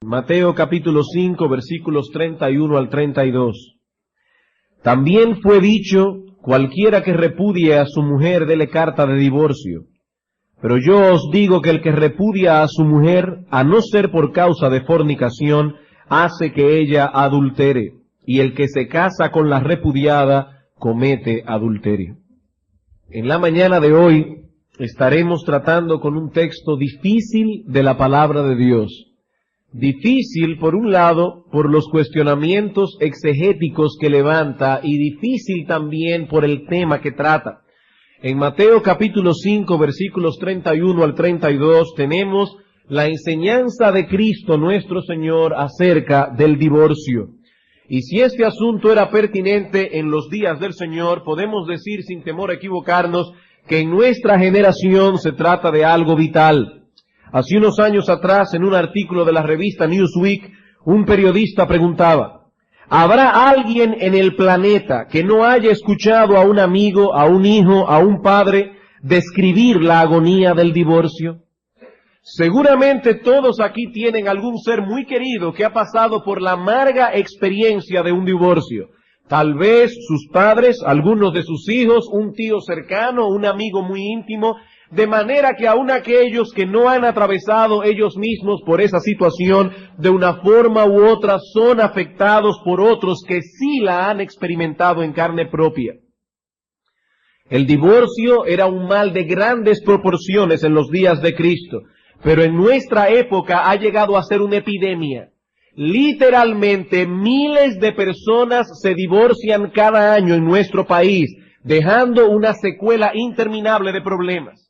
Mateo capítulo 5, versículos 31 al 32. También fue dicho, cualquiera que repudie a su mujer, dele carta de divorcio. Pero yo os digo que el que repudia a su mujer, a no ser por causa de fornicación, hace que ella adultere, y el que se casa con la repudiada comete adulterio. En la mañana de hoy estaremos tratando con un texto difícil de la palabra de Dios. Difícil, por un lado, por los cuestionamientos exegéticos que levanta, y difícil también por el tema que trata. En Mateo capítulo 5, versículos 31 al 32, tenemos la enseñanza de Cristo nuestro Señor acerca del divorcio. Y si este asunto era pertinente en los días del Señor, podemos decir sin temor a equivocarnos que en nuestra generación se trata de algo vital. Hace unos años atrás, en un artículo de la revista Newsweek, un periodista preguntaba: ¿habrá alguien en el planeta que no haya escuchado a un amigo, a un hijo, a un padre describir la agonía del divorcio? Seguramente todos aquí tienen algún ser muy querido que ha pasado por la amarga experiencia de un divorcio. Tal vez sus padres, algunos de sus hijos, un tío cercano, un amigo muy íntimo, de manera que aun aquellos que no han atravesado ellos mismos por esa situación, de una forma u otra son afectados por otros que sí la han experimentado en carne propia. El divorcio era un mal de grandes proporciones en los días de Cristo, pero en nuestra época ha llegado a ser una epidemia. Literalmente miles de personas se divorcian cada año en nuestro país, dejando una secuela interminable de problemas.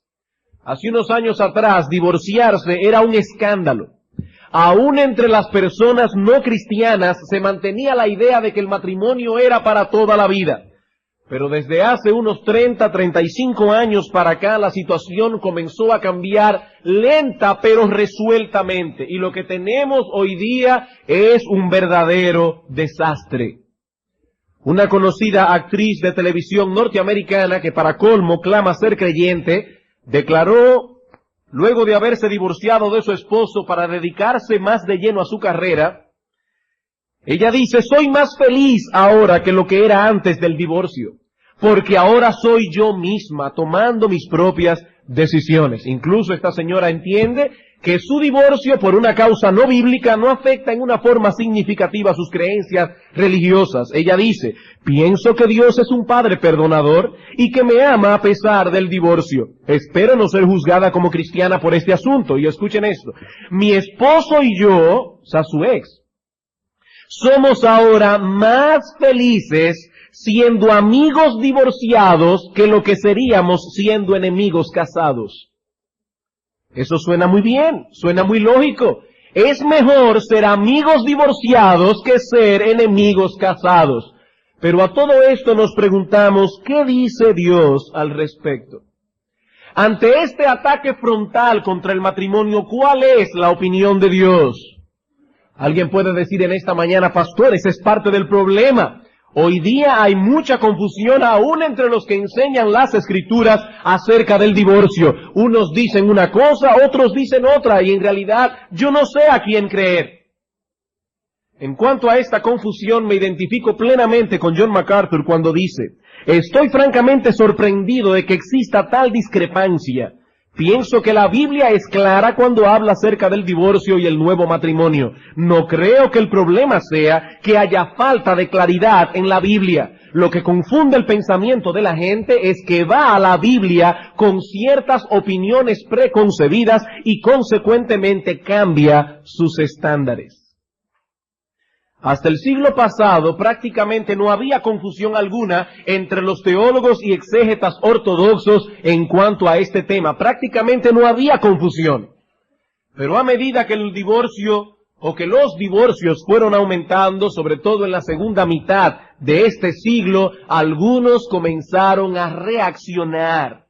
Hace unos años atrás, divorciarse era un escándalo. Aún entre las personas no cristianas se mantenía la idea de que el matrimonio era para toda la vida. Pero desde hace unos 35 años para acá, la situación comenzó a cambiar lenta pero resueltamente. Y lo que tenemos hoy día es un verdadero desastre. Una conocida actriz de televisión norteamericana, que para colmo clama ser creyente, declaró, luego de haberse divorciado de su esposo para dedicarse más de lleno a su carrera, ella dice: soy más feliz ahora que lo que era antes del divorcio, porque ahora soy yo misma tomando mis propias decisiones. Incluso esta señora entiende que su divorcio por una causa no bíblica no afecta en una forma significativa sus creencias religiosas. Ella dice: pienso que Dios es un Padre perdonador y que me ama a pesar del divorcio. Espero no ser juzgada como cristiana por este asunto. Y escuchen esto: mi esposo y yo, o sea, su ex, somos ahora más felices siendo amigos divorciados que lo que seríamos siendo enemigos casados. Eso suena muy bien, suena muy lógico. Es mejor ser amigos divorciados que ser enemigos casados. Pero a todo esto nos preguntamos, ¿qué dice Dios al respecto? Ante este ataque frontal contra el matrimonio, ¿cuál es la opinión de Dios? Alguien puede decir en esta mañana: pastor, ese es parte del problema. Hoy día hay mucha confusión aún entre los que enseñan las Escrituras acerca del divorcio. Unos dicen una cosa, otros dicen otra, y en realidad yo no sé a quién creer. En cuanto a esta confusión, me identifico plenamente con John MacArthur cuando dice: estoy francamente sorprendido de que exista tal discrepancia. Pienso que la Biblia es clara cuando habla acerca del divorcio y el nuevo matrimonio. No creo que el problema sea que haya falta de claridad en la Biblia. Lo que confunde el pensamiento de la gente es que va a la Biblia con ciertas opiniones preconcebidas y consecuentemente cambia sus estándares. Hasta el siglo pasado prácticamente no había confusión alguna entre los teólogos y exégetas ortodoxos en cuanto a este tema. Prácticamente no había confusión. Pero a medida que el divorcio o que los divorcios fueron aumentando, sobre todo en la segunda mitad de este siglo, algunos comenzaron a reaccionar.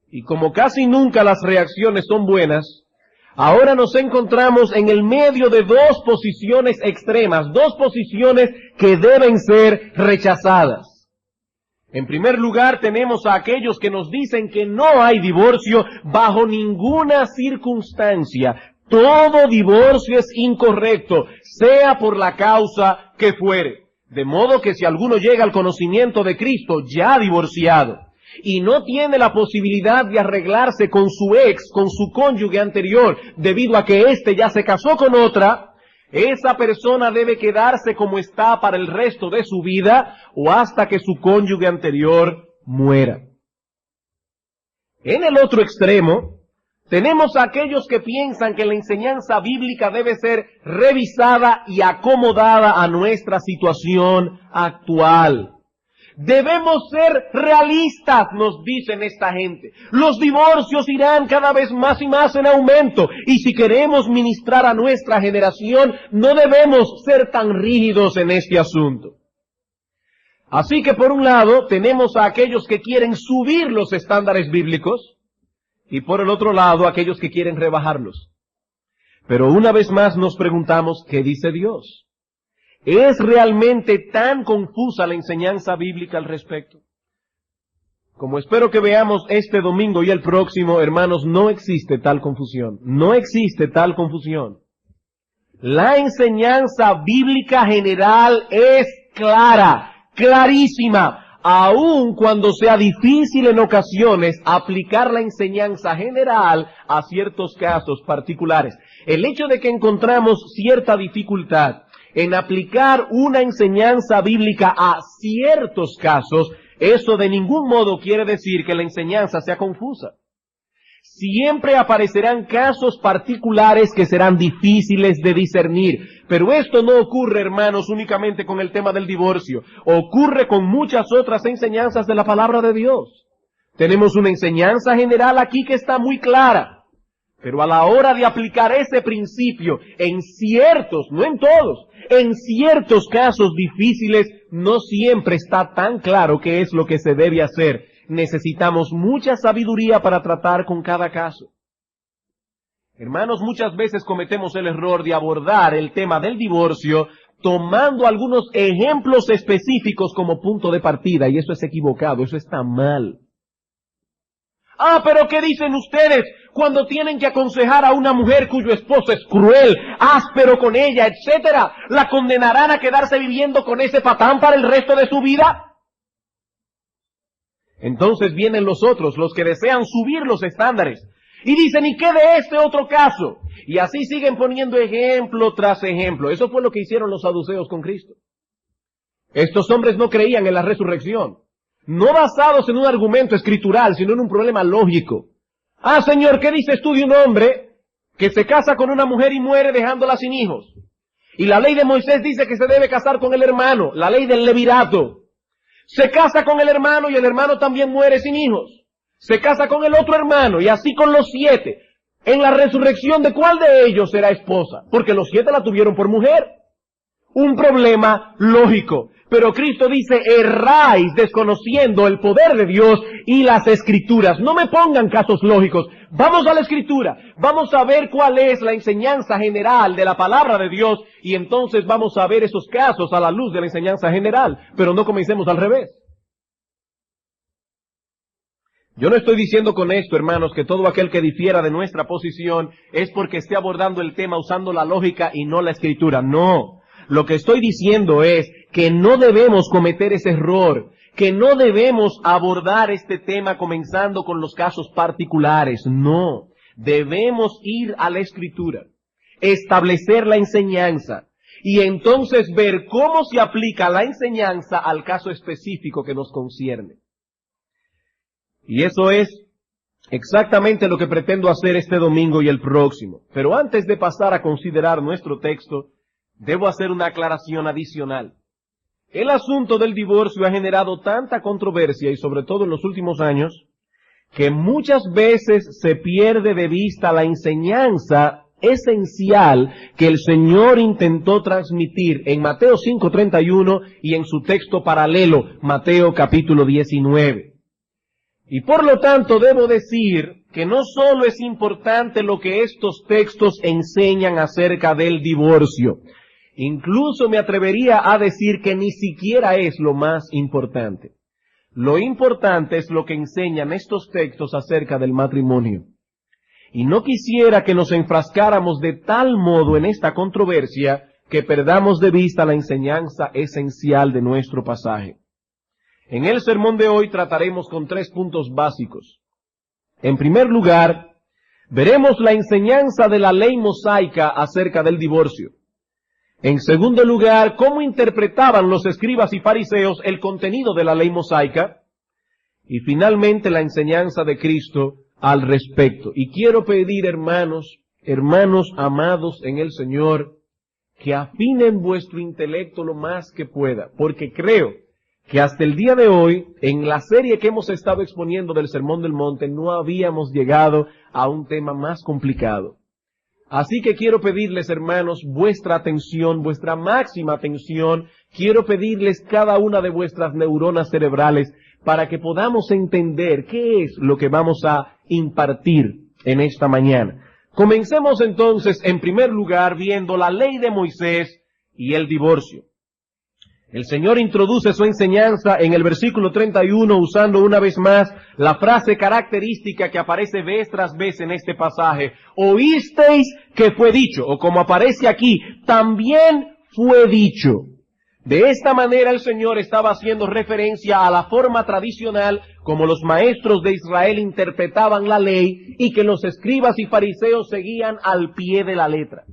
Y como casi nunca las reacciones son buenas, ahora nos encontramos en el medio de dos posiciones extremas, dos posiciones que deben ser rechazadas. En primer lugar, tenemos a aquellos que nos dicen que no hay divorcio bajo ninguna circunstancia. Todo divorcio es incorrecto, sea por la causa que fuere. De modo que si alguno llega al conocimiento de Cristo ya divorciado y no tiene la posibilidad de arreglarse con su ex, con su cónyuge anterior, debido a que éste ya se casó con otra, esa persona debe quedarse como está para el resto de su vida o hasta que su cónyuge anterior muera. En el otro extremo, tenemos a aquellos que piensan que la enseñanza bíblica debe ser revisada y acomodada a nuestra situación actual. Debemos ser realistas, nos dicen esta gente. Los divorcios irán cada vez más y más en aumento. Y si queremos ministrar a nuestra generación, no debemos ser tan rígidos en este asunto. Así que por un lado, tenemos a aquellos que quieren subir los estándares bíblicos, y por el otro lado, aquellos que quieren rebajarlos. Pero una vez más nos preguntamos, ¿qué dice Dios? ¿Es realmente tan confusa la enseñanza bíblica al respecto? Como espero que veamos este domingo y el próximo, hermanos, no existe tal confusión. No existe tal confusión. La enseñanza bíblica general es clara, clarísima, aun cuando sea difícil en ocasiones aplicar la enseñanza general a ciertos casos particulares. El hecho de que encontramos cierta dificultad en aplicar una enseñanza bíblica a ciertos casos, eso de ningún modo quiere decir que la enseñanza sea confusa. Siempre aparecerán casos particulares que serán difíciles de discernir, pero esto no ocurre, hermanos, únicamente con el tema del divorcio. Ocurre con muchas otras enseñanzas de la palabra de Dios. Tenemos una enseñanza general aquí que está muy clara, pero a la hora de aplicar ese principio en ciertos, no en todos, en ciertos casos difíciles, no siempre está tan claro qué es lo que se debe hacer. Necesitamos mucha sabiduría para tratar con cada caso. Hermanos, muchas veces cometemos el error de abordar el tema del divorcio tomando algunos ejemplos específicos como punto de partida, y eso es equivocado, eso está mal. Ah, pero ¿qué dicen ustedes cuando tienen que aconsejar a una mujer cuyo esposo es cruel, áspero con ella, etcétera? ¿La condenarán a quedarse viviendo con ese patán para el resto de su vida? Entonces vienen los otros, los que desean subir los estándares, y dicen, ¿y qué de este otro caso? Y así siguen poniendo ejemplo tras ejemplo. Eso fue lo que hicieron los saduceos con Cristo. Estos hombres no creían en la resurrección, no basados en un argumento escritural, sino en un problema lógico. Ah, Señor, ¿qué dices tú de un hombre que se casa con una mujer y muere dejándola sin hijos? Y la ley de Moisés dice que se debe casar con el hermano, la ley del levirato. Se casa con el hermano y el hermano también muere sin hijos. Se casa con el otro hermano y así con los 7. En la resurrección, ¿de cuál de ellos será esposa? Porque los 7 la tuvieron por mujer. Un problema lógico. Pero Cristo dice, erráis desconociendo el poder de Dios y las Escrituras. No me pongan casos lógicos. Vamos a la Escritura. Vamos a ver cuál es la enseñanza general de la palabra de Dios y entonces vamos a ver esos casos a la luz de la enseñanza general. Pero no comencemos al revés. Yo no estoy diciendo con esto, hermanos, que todo aquel que difiera de nuestra posición es porque esté abordando el tema usando la lógica y no la Escritura. No. Lo que estoy diciendo es que no debemos cometer ese error, que no debemos abordar este tema comenzando con los casos particulares. No. Debemos ir a la Escritura, establecer la enseñanza y entonces ver cómo se aplica la enseñanza al caso específico que nos concierne. Y eso es exactamente lo que pretendo hacer este domingo y el próximo. Pero antes de pasar a considerar nuestro texto, debo hacer una aclaración adicional. El asunto del divorcio ha generado tanta controversia, y sobre todo en los últimos años, que muchas veces se pierde de vista la enseñanza esencial que el Señor intentó transmitir en Mateo 5:31 y en su texto paralelo, Mateo capítulo 19. Y por lo tanto debo decir que no solo es importante lo que estos textos enseñan acerca del divorcio, incluso me atrevería a decir que ni siquiera es lo más importante. Lo importante es lo que enseñan estos textos acerca del matrimonio. Y no quisiera que nos enfrascáramos de tal modo en esta controversia que perdamos de vista la enseñanza esencial de nuestro pasaje. En el sermón de hoy trataremos con 3 puntos básicos. En primer lugar, veremos la enseñanza de la ley mosaica acerca del divorcio. En segundo lugar, cómo interpretaban los escribas y fariseos el contenido de la ley mosaica. Y finalmente la enseñanza de Cristo al respecto. Y quiero pedir, hermanos amados en el Señor, que afinen vuestro intelecto lo más que pueda, porque creo que hasta el día de hoy, en la serie que hemos estado exponiendo del Sermón del Monte, no habíamos llegado a un tema más complicado. Así que quiero pedirles, hermanos, vuestra atención, vuestra máxima atención. Quiero pedirles cada una de vuestras neuronas cerebrales para que podamos entender qué es lo que vamos a impartir en esta mañana. Comencemos entonces, en primer lugar, viendo la ley de Moisés y el divorcio. El Señor introduce su enseñanza en el versículo 31 usando una vez más la frase característica que aparece vez tras vez en este pasaje. Oísteis que fue dicho, o como aparece aquí, también fue dicho. De esta manera el Señor estaba haciendo referencia a la forma tradicional como los maestros de Israel interpretaban la ley y que los escribas y fariseos seguían al pie de la letra.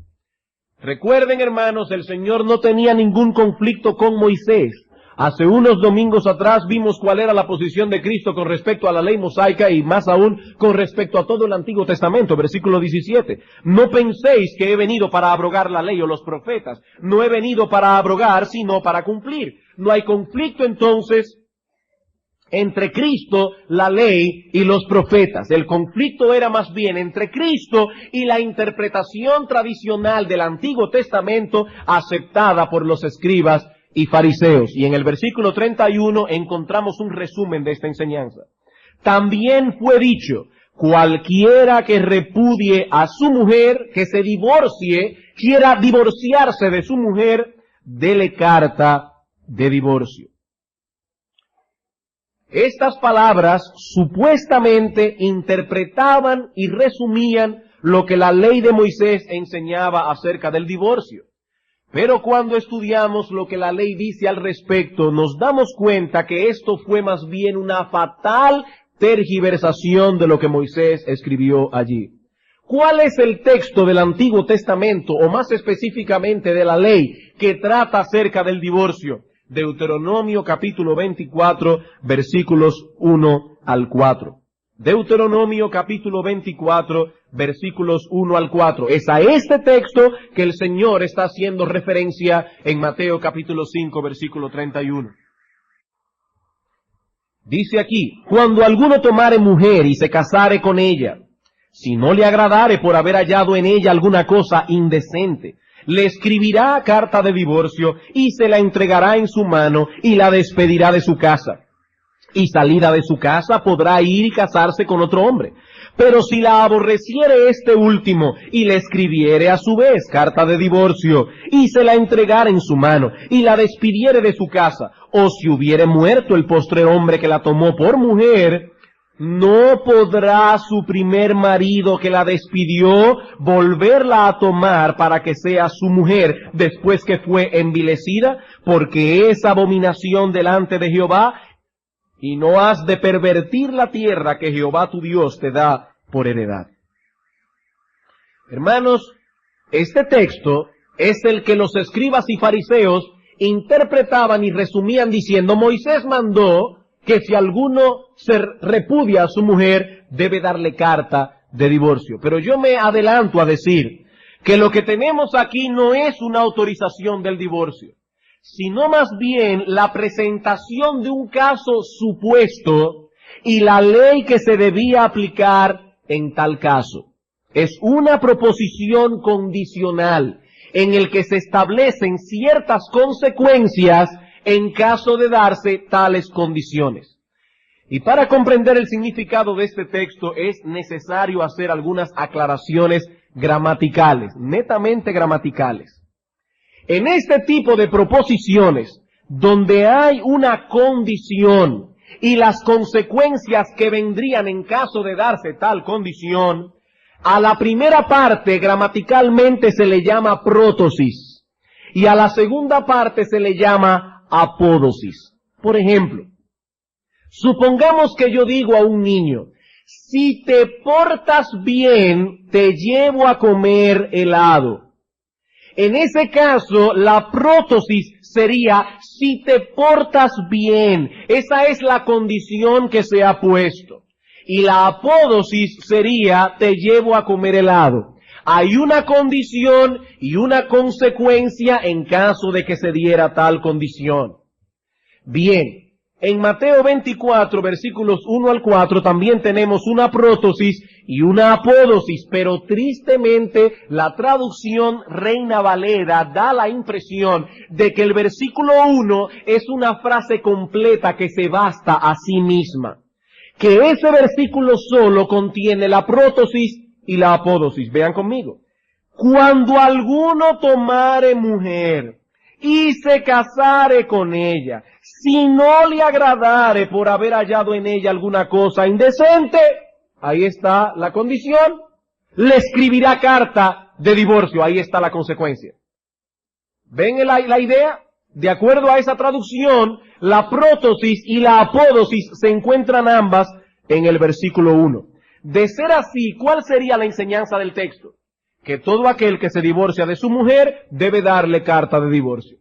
Recuerden, hermanos, el Señor no tenía ningún conflicto con Moisés. Hace unos domingos atrás vimos cuál era la posición de Cristo con respecto a la ley mosaica y más aún con respecto a todo el Antiguo Testamento, versículo 17. No penséis que he venido para abrogar la ley o los profetas. No he venido para abrogar, sino para cumplir. No hay conflicto entonces entre Cristo, la ley y los profetas. El conflicto era más bien entre Cristo y la interpretación tradicional del Antiguo Testamento aceptada por los escribas y fariseos. Y en el versículo 31 encontramos un resumen de esta enseñanza. También fue dicho, cualquiera que repudie a su mujer, que se divorcie, quiera divorciarse de su mujer, dele carta de divorcio. Estas palabras supuestamente interpretaban y resumían lo que la ley de Moisés enseñaba acerca del divorcio. Pero cuando estudiamos lo que la ley dice al respecto, nos damos cuenta que esto fue más bien una fatal tergiversación de lo que Moisés escribió allí. ¿Cuál es el texto del Antiguo Testamento, o más específicamente de la ley, que trata acerca del divorcio? Deuteronomio capítulo 24, versículos 1 al 4. Deuteronomio capítulo 24, versículos 1 al 4. Es a este texto que el Señor está haciendo referencia en Mateo capítulo 5, versículo 31. Dice aquí, cuando alguno tomare mujer y se casare con ella, si no le agradare por haber hallado en ella alguna cosa indecente, le escribirá carta de divorcio y se la entregará en su mano y la despedirá de su casa. Y salida de su casa podrá ir y casarse con otro hombre. Pero si la aborreciere este último y le escribiere a su vez carta de divorcio y se la entregara en su mano y la despidiere de su casa, o si hubiere muerto el postrer hombre que la tomó por mujer, no podrá su primer marido que la despidió volverla a tomar para que sea su mujer después que fue envilecida, porque es abominación delante de Jehová, y no has de pervertir la tierra que Jehová tu Dios te da por heredad. Hermanos, este texto es el que los escribas y fariseos interpretaban y resumían diciendo, Moisés mandó que si alguno se repudia a su mujer, debe darle carta de divorcio. Pero yo me adelanto a decir que lo que tenemos aquí no es una autorización del divorcio, sino más bien la presentación de un caso supuesto y la ley que se debía aplicar en tal caso. Es una proposición condicional en el que se establecen ciertas consecuencias en caso de darse tales condiciones. Y para comprender el significado de este texto es necesario hacer algunas aclaraciones gramaticales, netamente gramaticales. En este tipo de proposiciones, donde hay una condición y las consecuencias que vendrían en caso de darse tal condición, A la primera parte gramaticalmente se le llama prótosis y a la segunda parte se le llama apódosis. Por ejemplo, supongamos que yo digo a un niño, si te portas bien, te llevo a comer helado. En ese caso, la prótosis sería, si te portas bien. Esa es la condición que se ha puesto. Y la apódosis sería, te llevo a comer helado. Hay una condición y una consecuencia en caso de que se diera tal condición. Bien. En Mateo 24, versículos 1 al 4, también tenemos una prótosis y una apódosis, pero tristemente la traducción Reina Valera da la impresión de que el versículo 1 es una frase completa que se basta a sí misma. Que ese versículo solo contiene la prótosis y la apódosis. Vean conmigo. Cuando alguno tomare mujer y se casare con ella, si no le agradare por haber hallado en ella alguna cosa indecente, ahí está la condición, le escribirá carta de divorcio, ahí está la consecuencia. ¿Ven la idea? De acuerdo a esa traducción, la prótosis y la apódosis se encuentran ambas en el versículo 1. De ser así, ¿cuál sería la enseñanza del texto? Que todo aquel que se divorcia de su mujer debe darle carta de divorcio.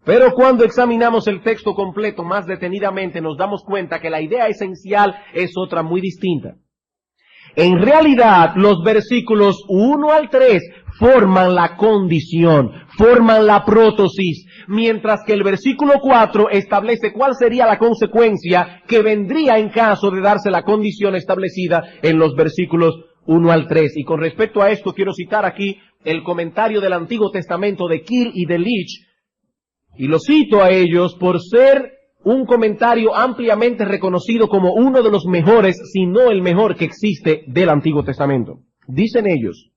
Pero cuando examinamos el texto completo más detenidamente nos damos cuenta que la idea esencial es otra muy distinta. En realidad, los versículos 1 al 3 forman la condición, forman la prótosis, mientras que el versículo 4 establece cuál sería la consecuencia que vendría en caso de darse la condición establecida en los versículos 1 al 3. Y con respecto a esto quiero citar aquí el comentario del Antiguo Testamento de Kiel y de Leach, y lo cito a ellos por ser un comentario ampliamente reconocido como uno de los mejores, si no el mejor que existe del Antiguo Testamento. Dicen ellos,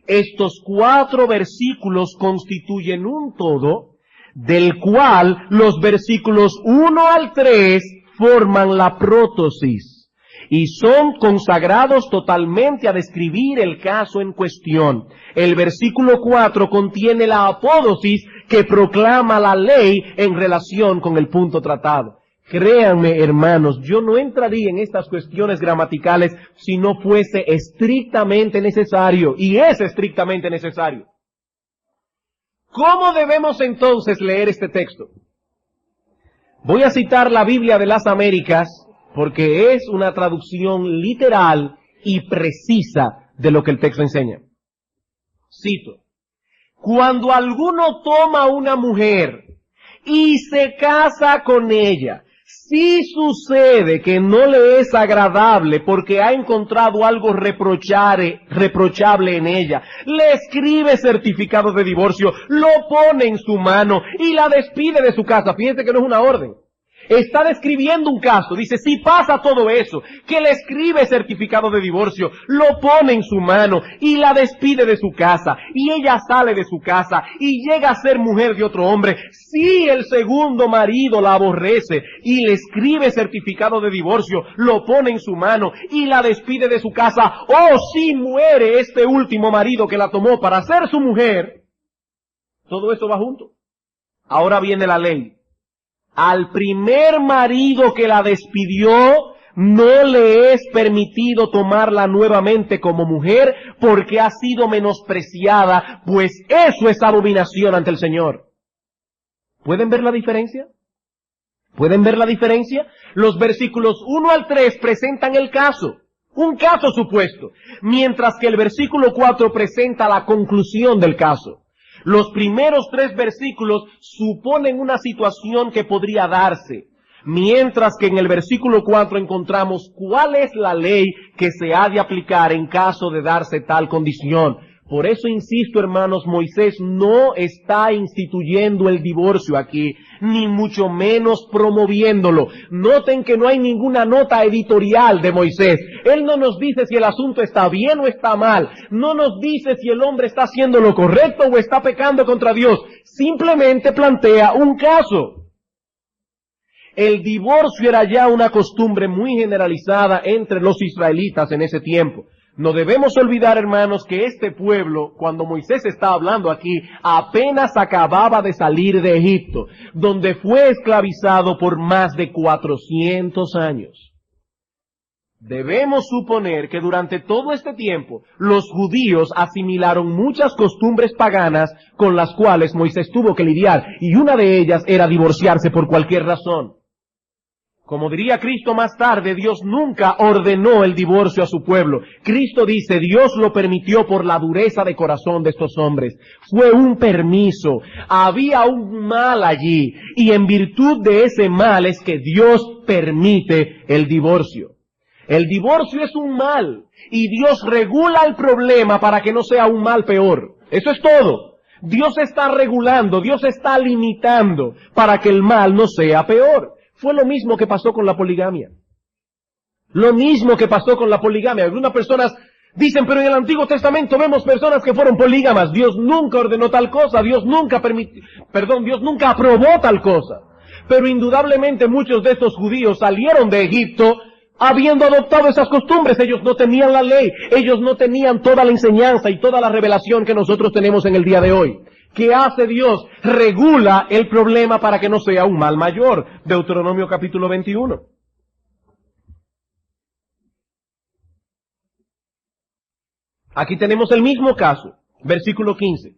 estos 4 versículos constituyen un todo, del cual los versículos 1 al 3 forman la prótosis y son consagrados totalmente a describir el caso en cuestión. El versículo 4 contiene la apódosis que proclama la ley en relación con el punto tratado. Créanme, hermanos, yo no entraría en estas cuestiones gramaticales si no fuese estrictamente necesario, y es estrictamente necesario. ¿Cómo debemos entonces leer este texto? Voy a citar la Biblia de las Américas, porque es una traducción literal y precisa de lo que el texto enseña. Cito. Cuando alguno toma una mujer y se casa con ella, si sucede que no le es agradable porque ha encontrado algo reprochable en ella, le escribe certificado de divorcio, lo pone en su mano y la despide de su casa. Fíjense que no es una orden. Está describiendo un caso, dice, si pasa todo eso, que le escribe certificado de divorcio, lo pone en su mano y la despide de su casa, y ella sale de su casa y llega a ser mujer de otro hombre, si el segundo marido la aborrece y le escribe certificado de divorcio, lo pone en su mano y la despide de su casa, o si muere este último marido que la tomó para ser su mujer, todo eso va junto. Ahora viene la ley. Al primer marido que la despidió, no le es permitido tomarla nuevamente como mujer porque ha sido menospreciada, pues eso es abominación ante el Señor. ¿Pueden ver la diferencia? ¿Pueden ver la diferencia? Los versículos 1 al 3 presentan el caso, un caso supuesto, mientras que el versículo 4 presenta la conclusión del caso. Los primeros 3 versículos suponen una situación que podría darse, mientras que en el versículo 4 encontramos cuál es la ley que se ha de aplicar en caso de darse tal condición. Por eso insisto, hermanos, Moisés no está instituyendo el divorcio aquí, ni mucho menos promoviéndolo. Noten que no hay ninguna nota editorial de Moisés. Él no nos dice si el asunto está bien o está mal. No nos dice si el hombre está haciendo lo correcto o está pecando contra Dios. Simplemente plantea un caso. El divorcio era ya una costumbre muy generalizada entre los israelitas en ese tiempo. No debemos olvidar, hermanos, que este pueblo, cuando Moisés está hablando aquí, apenas acababa de salir de Egipto, donde fue esclavizado por más de 400 años. Debemos suponer que durante todo este tiempo, los judíos asimilaron muchas costumbres paganas con las cuales Moisés tuvo que lidiar, y una de ellas era divorciarse por cualquier razón. Como diría Cristo más tarde, Dios nunca ordenó el divorcio a su pueblo. Cristo dice, Dios lo permitió por la dureza de corazón de estos hombres. Fue un permiso. Había un mal allí. Y en virtud de ese mal es que Dios permite el divorcio. El divorcio es un mal. Y Dios regula el problema para que no sea un mal peor. Eso es todo. Dios está regulando, Dios está limitando para que el mal no sea peor. Fue lo mismo que pasó con la poligamia. Lo mismo que pasó con la poligamia. Algunas personas dicen, pero en el Antiguo Testamento vemos personas que fueron polígamas. Dios nunca ordenó tal cosa. Dios nunca aprobó tal cosa. Pero indudablemente muchos de estos judíos salieron de Egipto habiendo adoptado esas costumbres. Ellos no tenían la ley. Ellos no tenían toda la enseñanza y toda la revelación que nosotros tenemos en el día de hoy. ¿Qué hace Dios? Regula el problema para que no sea un mal mayor. Deuteronomio capítulo 21. Aquí tenemos el mismo caso. Versículo 15.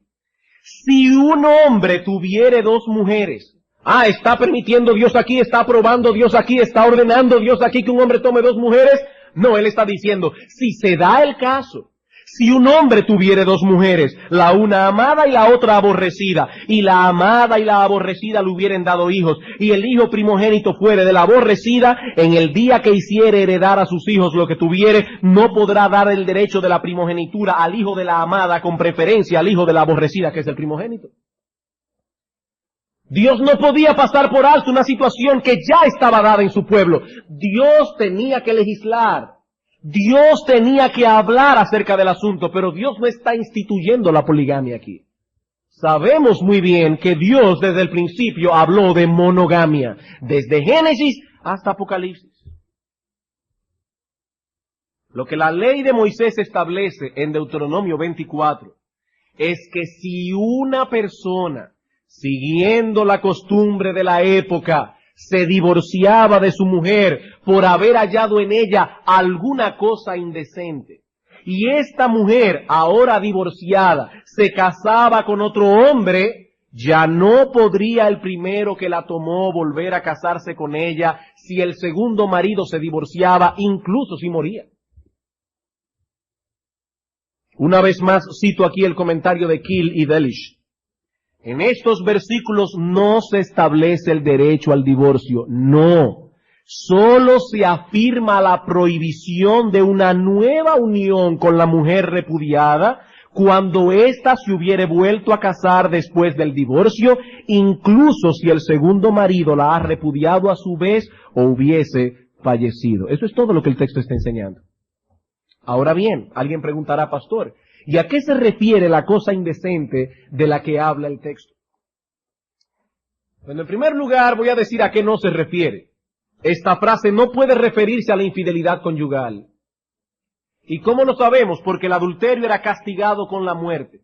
Si un hombre tuviere dos mujeres. ¿Está permitiendo Dios aquí? ¿Está aprobando Dios aquí? ¿Está ordenando Dios aquí que un hombre tome dos mujeres? No, Él está diciendo, si se da el caso. Si un hombre tuviere dos mujeres, la una amada y la otra aborrecida, y la amada y la aborrecida le hubieren dado hijos, y el hijo primogénito fuere de la aborrecida, en el día que hiciere heredar a sus hijos lo que tuviere, no podrá dar el derecho de la primogenitura al hijo de la amada con preferencia al hijo de la aborrecida, que es el primogénito. Dios no podía pasar por alto una situación que ya estaba dada en su pueblo. Dios tenía que legislar. Dios tenía que hablar acerca del asunto, pero Dios no está instituyendo la poligamia aquí. Sabemos muy bien que Dios desde el principio habló de monogamia, desde Génesis hasta Apocalipsis. Lo que la ley de Moisés establece en Deuteronomio 24 es que si una persona, siguiendo la costumbre de la época, se divorciaba de su mujer por haber hallado en ella alguna cosa indecente, y esta mujer, ahora divorciada, se casaba con otro hombre, ya no podría el primero que la tomó volver a casarse con ella si el segundo marido se divorciaba, incluso si moría. Una vez más cito aquí el comentario de Kiel y Delitzsch. En estos versículos no se establece el derecho al divorcio, no. Solo se afirma la prohibición de una nueva unión con la mujer repudiada cuando ésta se hubiere vuelto a casar después del divorcio, incluso si el segundo marido la ha repudiado a su vez o hubiese fallecido. Eso es todo lo que el texto está enseñando. Ahora bien, alguien preguntará, pastor, ¿y a qué se refiere la cosa indecente de la que habla el texto? Bueno, en primer lugar voy a decir a qué no se refiere. Esta frase no puede referirse a la infidelidad conyugal. ¿Y cómo lo sabemos? Porque el adulterio era castigado con la muerte.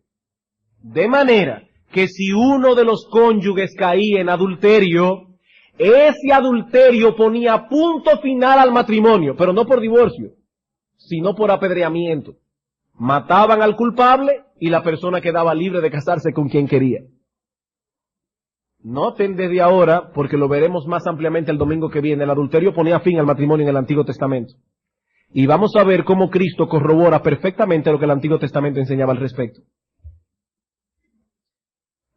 De manera que si uno de los cónyuges caía en adulterio, ese adulterio ponía punto final al matrimonio, pero no por divorcio, sino por apedreamiento. Mataban al culpable y la persona quedaba libre de casarse con quien quería. Noten desde ahora, porque lo veremos más ampliamente el domingo que viene, el adulterio ponía fin al matrimonio en el Antiguo Testamento. Y vamos a ver cómo Cristo corrobora perfectamente lo que el Antiguo Testamento enseñaba al respecto.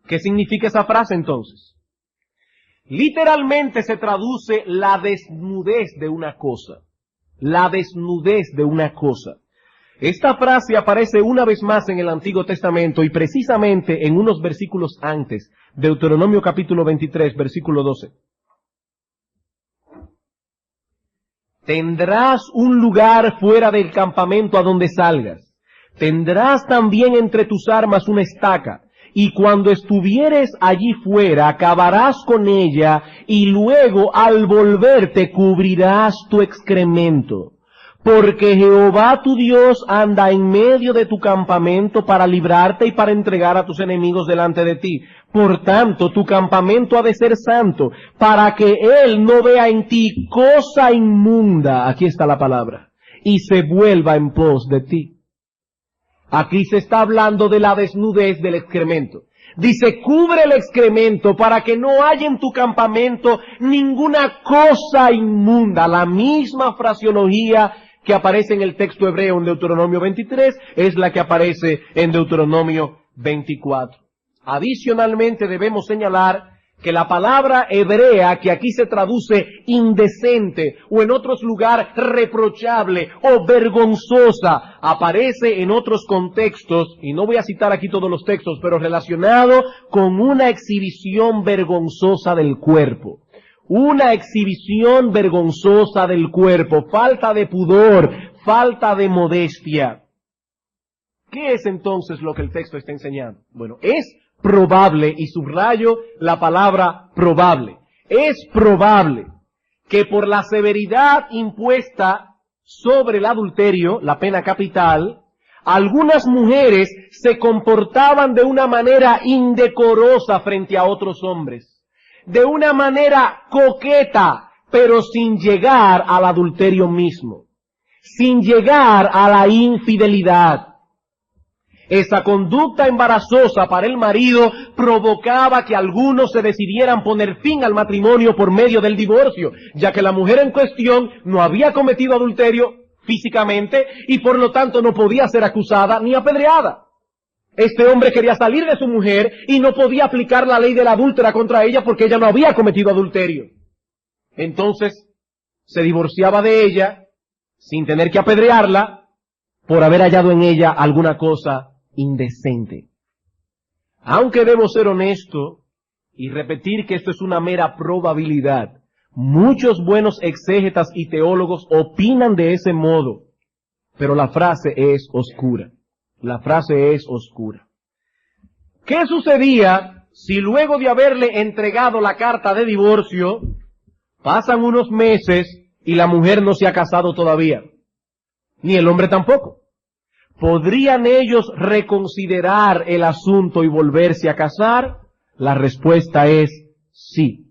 ¿Qué significa esa frase entonces? Literalmente se traduce la desnudez de una cosa. La desnudez de una cosa. Esta frase aparece una vez más en el Antiguo Testamento y precisamente en unos versículos antes, Deuteronomio capítulo 23, versículo 12. Tendrás un lugar fuera del campamento a donde salgas. Tendrás también entre tus armas una estaca, y cuando estuvieres allí fuera, acabarás con ella, y luego al volverte cubrirás tu excremento. porque Jehová tu Dios anda en medio de tu campamento para librarte y para entregar a tus enemigos delante de ti. Por tanto, tu campamento ha de ser santo, para que Él no vea en ti cosa inmunda, aquí está la palabra, y se vuelva en pos de ti. Aquí se está hablando de la desnudez del excremento. Dice, cubre el excremento para que no haya en tu campamento ninguna cosa inmunda. La misma fraseología que aparece en el texto hebreo en Deuteronomio 23 es la que aparece en Deuteronomio 24. Adicionalmente debemos señalar que la palabra hebrea que aquí se traduce indecente o en otros lugares reprochable o vergonzosa aparece en otros contextos, y no voy a citar aquí todos los textos, pero relacionado con una exhibición vergonzosa del cuerpo. Una exhibición vergonzosa del cuerpo, falta de pudor, falta de modestia. ¿Qué es entonces lo que el texto está enseñando? Bueno, es probable, y subrayo la palabra probable, es probable que por la severidad impuesta sobre el adulterio, la pena capital, algunas mujeres se comportaban de una manera indecorosa frente a otros hombres, de una manera coqueta, pero sin llegar al adulterio mismo, sin llegar a la infidelidad. Esa conducta embarazosa para el marido provocaba que algunos se decidieran poner fin al matrimonio por medio del divorcio, ya que la mujer en cuestión no había cometido adulterio físicamente y por lo tanto no podía ser acusada ni apedreada. Este hombre quería salir de su mujer y no podía aplicar la ley de la adúltera contra ella porque ella no había cometido adulterio. Entonces se divorciaba de ella sin tener que apedrearla por haber hallado en ella alguna cosa indecente. Aunque debo ser honesto y repetir que esto es una mera probabilidad, muchos buenos exégetas y teólogos opinan de ese modo, pero la frase es oscura. La frase es oscura. ¿Qué sucedía si luego de haberle entregado la carta de divorcio, pasan unos meses y la mujer no se ha casado todavía? Ni el hombre tampoco. ¿Podrían ellos reconsiderar el asunto y volverse a casar? La respuesta es sí.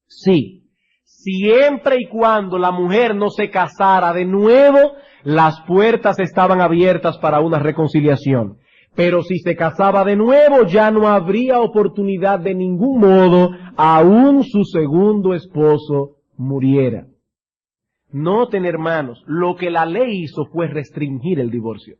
Sí. Siempre y cuando la mujer no se casara de nuevo, las puertas estaban abiertas para una reconciliación. Pero si se casaba de nuevo, ya no habría oportunidad de ningún modo, aun su segundo esposo muriera. Noten, hermanos, lo que la ley hizo fue restringir el divorcio.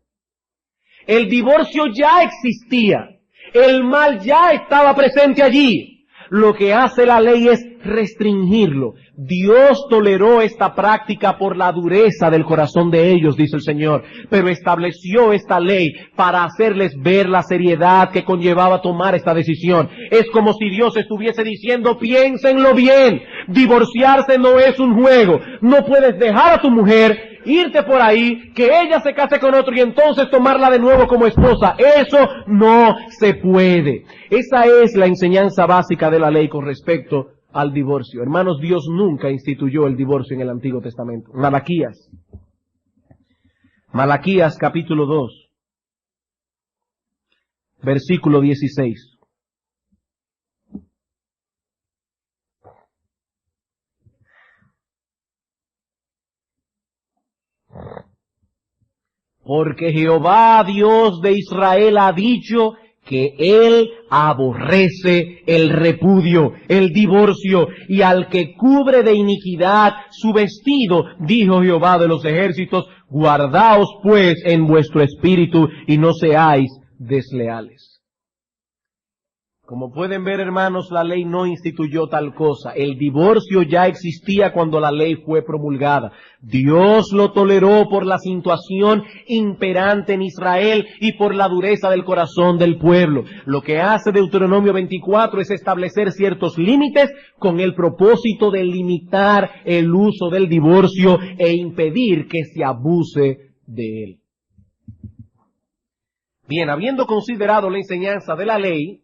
El divorcio ya existía. El mal ya estaba presente allí. Lo que hace la ley es restringirlo. Dios toleró esta práctica por la dureza del corazón de ellos, dice el Señor, pero estableció esta ley para hacerles ver la seriedad que conllevaba tomar esta decisión. Es como si Dios estuviese diciendo, piénsenlo bien, divorciarse no es un juego, no puedes dejar a tu mujer, irte por ahí, que ella se case con otro y entonces tomarla de nuevo como esposa. Eso no se puede. Esa es la enseñanza básica de la ley con respecto al divorcio. Hermanos, Dios nunca instituyó el divorcio en el Antiguo Testamento. Malaquías capítulo 2, versículo 16. Porque Jehová, Dios de Israel, ha dicho que Él aborrece el repudio, el divorcio, y al que cubre de iniquidad su vestido, dijo Jehová de los ejércitos, guardaos pues en vuestro espíritu y no seáis desleales. Como pueden ver, hermanos, la ley no instituyó tal cosa. El divorcio ya existía cuando la ley fue promulgada. Dios lo toleró por la situación imperante en Israel y por la dureza del corazón del pueblo. Lo que hace Deuteronomio 24 es establecer ciertos límites con el propósito de limitar el uso del divorcio e impedir que se abuse de él. Bien, habiendo considerado la enseñanza de la ley,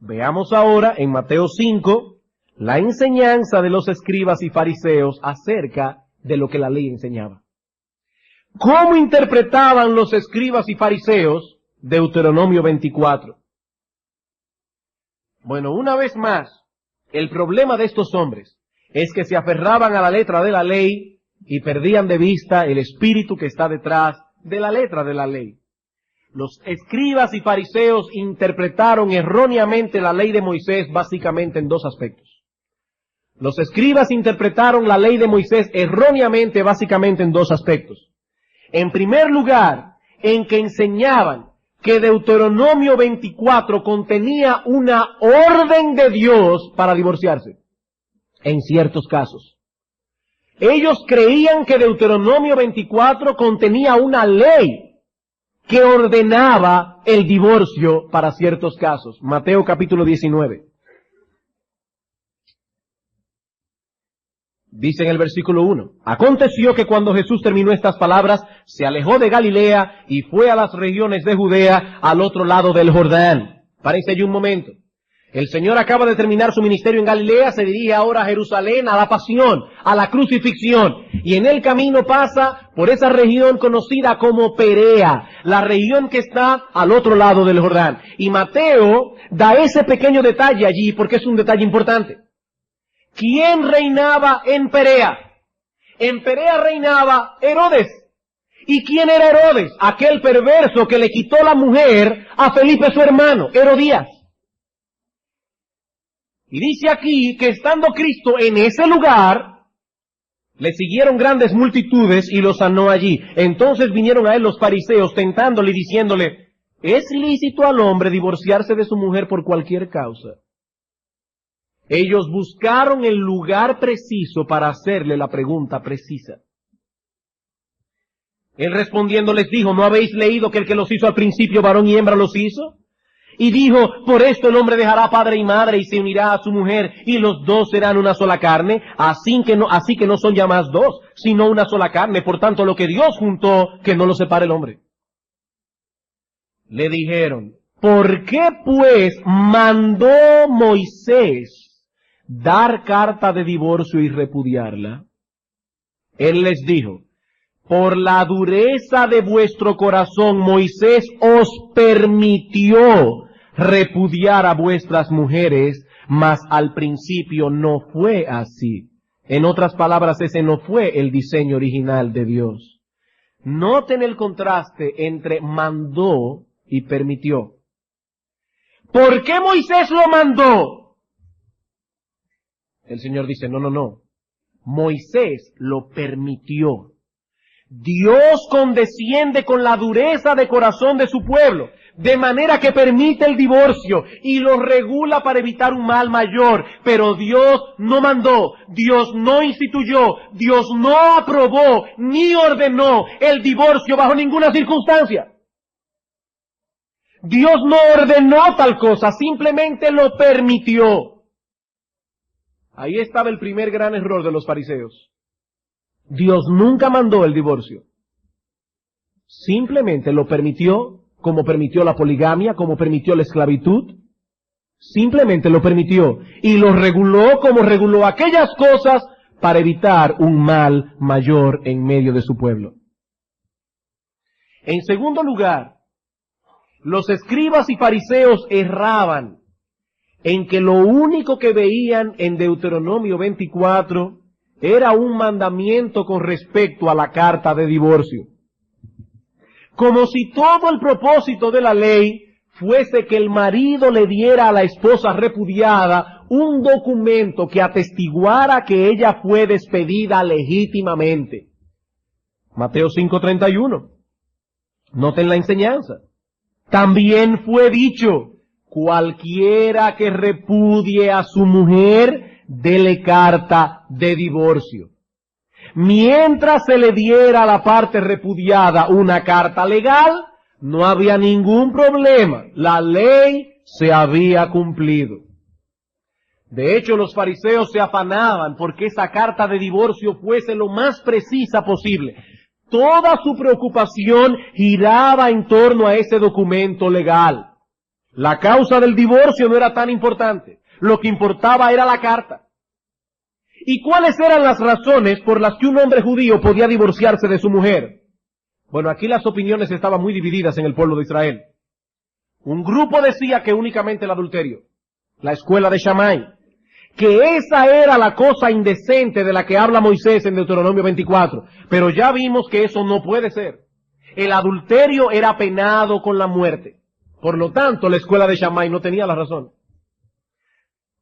veamos ahora en Mateo 5 la enseñanza de los escribas y fariseos acerca de lo que la ley enseñaba. ¿Cómo interpretaban los escribas y fariseos Deuteronomio 24? Bueno, una vez más, el problema de estos hombres es que se aferraban a la letra de la ley y perdían de vista el espíritu que está detrás de la letra de la ley. Los escribas y fariseos interpretaron erróneamente la ley de Moisés básicamente en dos aspectos. Los escribas interpretaron la ley de Moisés erróneamente básicamente en dos aspectos. En primer lugar, en que enseñaban que Deuteronomio 24 contenía una orden de Dios para divorciarse, en ciertos casos. Ellos creían que Deuteronomio 24 contenía una ley que ordenaba el divorcio para ciertos casos. Mateo capítulo 19. Dice en el versículo 1, aconteció que cuando Jesús terminó estas palabras, se alejó de Galilea y fue a las regiones de Judea al otro lado del Jordán. Párense allí un momento. El Señor acaba de terminar su ministerio en Galilea, se dirige ahora a Jerusalén, a la pasión, a la crucifixión, y en el camino pasa por esa región conocida como Perea, la región que está al otro lado del Jordán. Y Mateo da ese pequeño detalle allí porque es un detalle importante. ¿Quién reinaba en Perea? En Perea reinaba Herodes. ¿Y quién era Herodes? Aquel perverso que le quitó la mujer a Felipe su hermano, Herodías. Y dice aquí que estando Cristo en ese lugar, le siguieron grandes multitudes y lo sanó allí. Entonces vinieron a él los fariseos tentándole y diciéndole, ¿es lícito al hombre divorciarse de su mujer por cualquier causa? Ellos buscaron el lugar preciso para hacerle la pregunta precisa. Él respondiendo les dijo, ¿no habéis leído que el que los hizo al principio varón y hembra los hizo? Y dijo, por esto el hombre dejará padre y madre y se unirá a su mujer y los dos serán una sola carne, así que no son ya más dos, sino una sola carne. Por tanto, lo que Dios juntó, que no lo separe el hombre. Le dijeron, ¿por qué pues mandó Moisés dar carta de divorcio y repudiarla? Él les dijo, por la dureza de vuestro corazón Moisés os permitió repudiar a vuestras mujeres, mas al principio no fue así. En otras palabras, ese no fue el diseño original de Dios. Noten el contraste entre mandó y permitió. ¿Por qué Moisés lo mandó? El Señor dice, no. Moisés lo permitió. Dios condesciende con la dureza de corazón de su pueblo, de manera que permite el divorcio y lo regula para evitar un mal mayor. Pero Dios no mandó, Dios no instituyó, Dios no aprobó, ni ordenó el divorcio bajo ninguna circunstancia. Dios no ordenó tal cosa, simplemente lo permitió. Ahí estaba el primer gran error de los fariseos. Dios nunca mandó el divorcio. Simplemente lo permitió, como permitió la poligamia, como permitió la esclavitud. Simplemente lo permitió y lo reguló como reguló aquellas cosas para evitar un mal mayor en medio de su pueblo. En segundo lugar, los escribas y fariseos erraban en que lo único que veían en Deuteronomio 24 era un mandamiento con respecto a la carta de divorcio. Como si todo el propósito de la ley fuese que el marido le diera a la esposa repudiada un documento que atestiguara que ella fue despedida legítimamente. Mateo 5:31. Noten la enseñanza. También fue dicho, cualquiera que repudie a su mujer, dele carta de divorcio. Mientras se le diera a la parte repudiada una carta legal, no había ningún problema. La ley se había cumplido. De hecho, los fariseos se afanaban porque esa carta de divorcio fuese lo más precisa posible. Toda su preocupación giraba en torno a ese documento legal. La causa del divorcio no era tan importante. Lo que importaba era la carta. ¿Y cuáles eran las razones por las que un hombre judío podía divorciarse de su mujer? Bueno, aquí las opiniones estaban muy divididas en el pueblo de Israel. Un grupo decía que únicamente el adulterio, la escuela de Shammai, que esa era la cosa indecente de la que habla Moisés en Deuteronomio 24. Pero ya vimos que eso no puede ser. El adulterio era penado con la muerte. Por lo tanto, la escuela de Shammai no tenía la razón.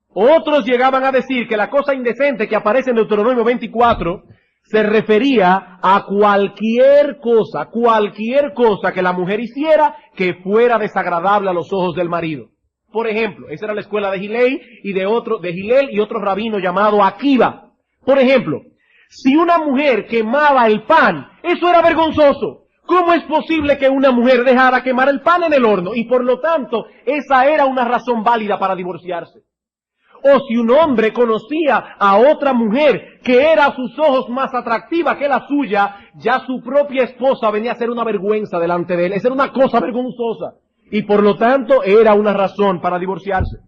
Otros llegaban a decir que la cosa indecente que aparece en Deuteronomio 24 se refería a cualquier cosa que la mujer hiciera que fuera desagradable a los ojos del marido. Por ejemplo, esa era la escuela de Hillel y otro rabino llamado Akiva. Por ejemplo, si una mujer quemaba el pan, eso era vergonzoso. ¿Cómo es posible que una mujer dejara quemar el pan en el horno? Y por lo tanto, esa era una razón válida para divorciarse. O si un hombre conocía a otra mujer que era a sus ojos más atractiva que la suya, ya su propia esposa venía a ser una vergüenza delante de él. Esa era una cosa vergonzosa. Y por lo tanto era una razón para divorciarse.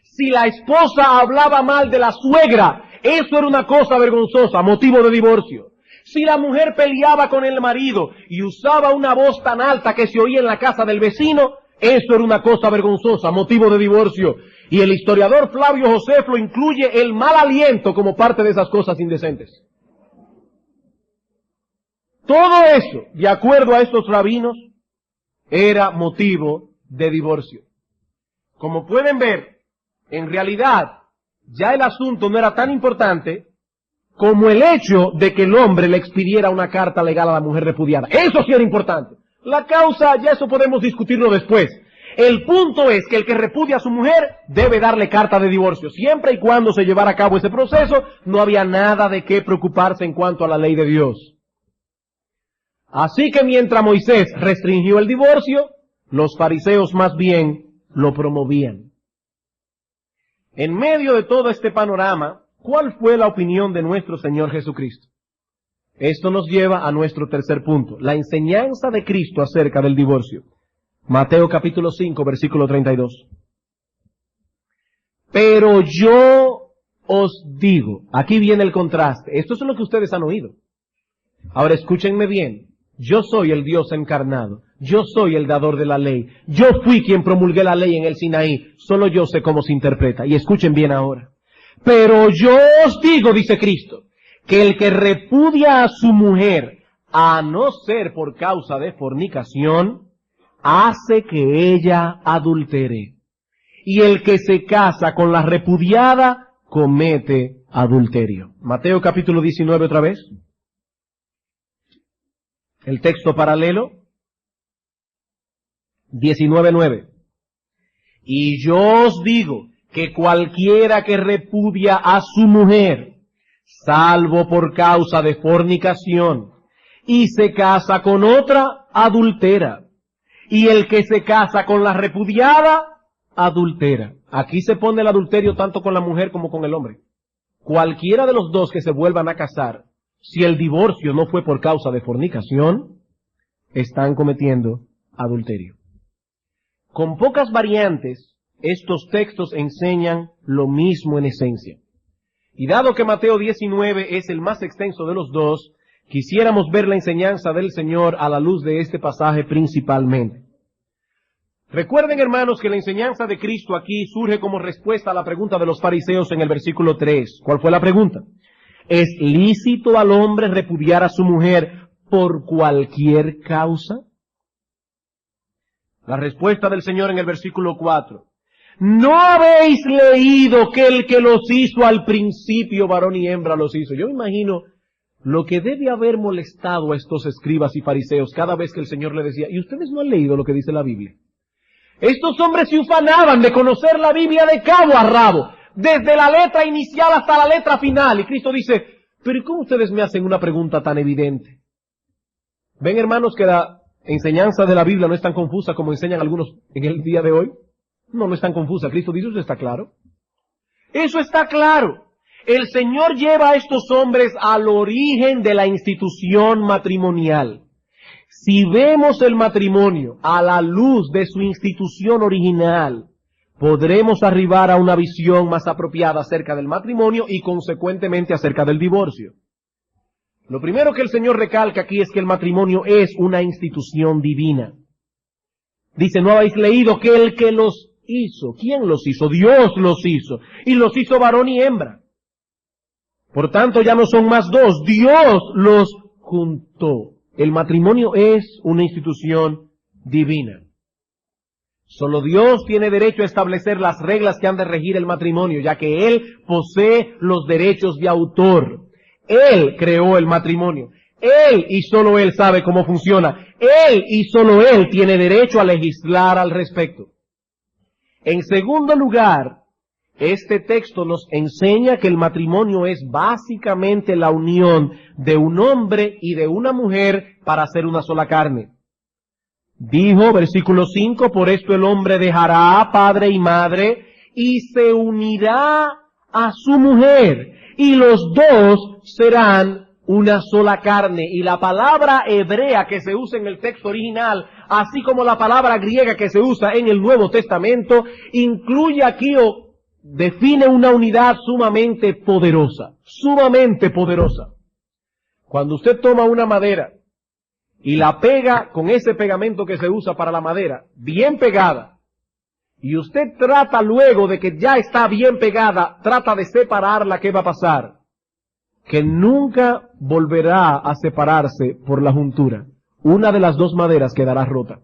Si la esposa hablaba mal de la suegra, eso era una cosa vergonzosa, motivo de divorcio. Si la mujer peleaba con el marido y usaba una voz tan alta que se oía en la casa del vecino, eso era una cosa vergonzosa, motivo de divorcio. Y el historiador Flavio Josefo incluye el mal aliento como parte de esas cosas indecentes. Todo eso, de acuerdo a estos rabinos, era motivo de divorcio. Como pueden ver, en realidad, ya el asunto no era tan importante como el hecho de que el hombre le expidiera una carta legal a la mujer repudiada. Eso sí era importante. La causa, ya eso podemos discutirlo después. El punto es que el que repudia a su mujer debe darle carta de divorcio. Siempre y cuando se llevara a cabo ese proceso, no había nada de qué preocuparse en cuanto a la ley de Dios. Así que mientras Moisés restringió el divorcio, los fariseos más bien lo promovían. En medio de todo este panorama, ¿cuál fue la opinión de nuestro Señor Jesucristo? Esto nos lleva a nuestro tercer punto, la enseñanza de Cristo acerca del divorcio. Mateo capítulo 5, versículo 32. Pero yo os digo, aquí viene el contraste, esto es lo que ustedes han oído. Ahora escúchenme bien. Yo soy el Dios encarnado. Yo soy el dador de la ley. Yo fui quien promulgué la ley en el Sinaí. Solo yo sé cómo se interpreta. Y escuchen bien ahora. Pero yo os digo, dice Cristo, que el que repudia a su mujer, a no ser por causa de fornicación, hace que ella adultere. Y el que se casa con la repudiada, comete adulterio. Mateo capítulo 19 otra vez. El texto paralelo, 19:9. Y yo os digo que cualquiera que repudia a su mujer, salvo por causa de fornicación, y se casa con otra, adultera. Y el que se casa con la repudiada, adultera. Aquí se pone el adulterio tanto con la mujer como con el hombre. Cualquiera de los dos que se vuelvan a casar, si el divorcio no fue por causa de fornicación, están cometiendo adulterio. Con pocas variantes, estos textos enseñan lo mismo en esencia. Y dado que Mateo 19 es el más extenso de los dos, quisiéramos ver la enseñanza del Señor a la luz de este pasaje principalmente. Recuerden, hermanos, que la enseñanza de Cristo aquí surge como respuesta a la pregunta de los fariseos en el versículo 3. ¿Cuál fue la pregunta? ¿Es lícito al hombre repudiar a su mujer por cualquier causa? La respuesta del Señor en el versículo 4. ¿No habéis leído que el que los hizo al principio, varón y hembra, los hizo? Yo me imagino lo que debe haber molestado a estos escribas y fariseos cada vez que el Señor le decía, ¿y ustedes no han leído lo que dice la Biblia? Estos hombres se ufanaban de conocer la Biblia de cabo a rabo, desde la letra inicial hasta la letra final. Y Cristo dice, pero ¿y cómo ustedes me hacen una pregunta tan evidente? ¿Ven, hermanos, que la enseñanza de la Biblia no es tan confusa como enseñan algunos en el día de hoy? No es tan confusa. Cristo dice, ¿eso está claro? Eso está claro. El Señor lleva a estos hombres al origen de la institución matrimonial. Si vemos el matrimonio a la luz de su institución original, podremos arribar a una visión más apropiada acerca del matrimonio y consecuentemente acerca del divorcio. Lo primero que el Señor recalca aquí es que el matrimonio es una institución divina. Dice, ¿no habéis leído que el que los hizo? ¿Quién los hizo? Dios los hizo. Y los hizo varón y hembra. Por tanto, ya no son más dos. Dios los juntó. El matrimonio es una institución divina. Solo Dios tiene derecho a establecer las reglas que han de regir el matrimonio, ya que Él posee los derechos de autor. Él creó el matrimonio. Él y solo Él sabe cómo funciona. Él y solo Él tiene derecho a legislar al respecto. En segundo lugar, este texto nos enseña que el matrimonio es básicamente la unión de un hombre y de una mujer para hacer una sola carne. Dijo, versículo 5, por esto el hombre dejará a padre y madre y se unirá a su mujer y los dos serán una sola carne. Y la palabra hebrea que se usa en el texto original, así como la palabra griega que se usa en el Nuevo Testamento, incluye aquí o define una unidad sumamente poderosa, sumamente poderosa. Cuando usted toma una madera y la pega con ese pegamento que se usa para la madera, bien pegada, y usted trata luego de que ya está bien pegada, trata de separarla, ¿qué va a pasar? Que nunca volverá a separarse por la juntura. Una de las dos maderas quedará rota.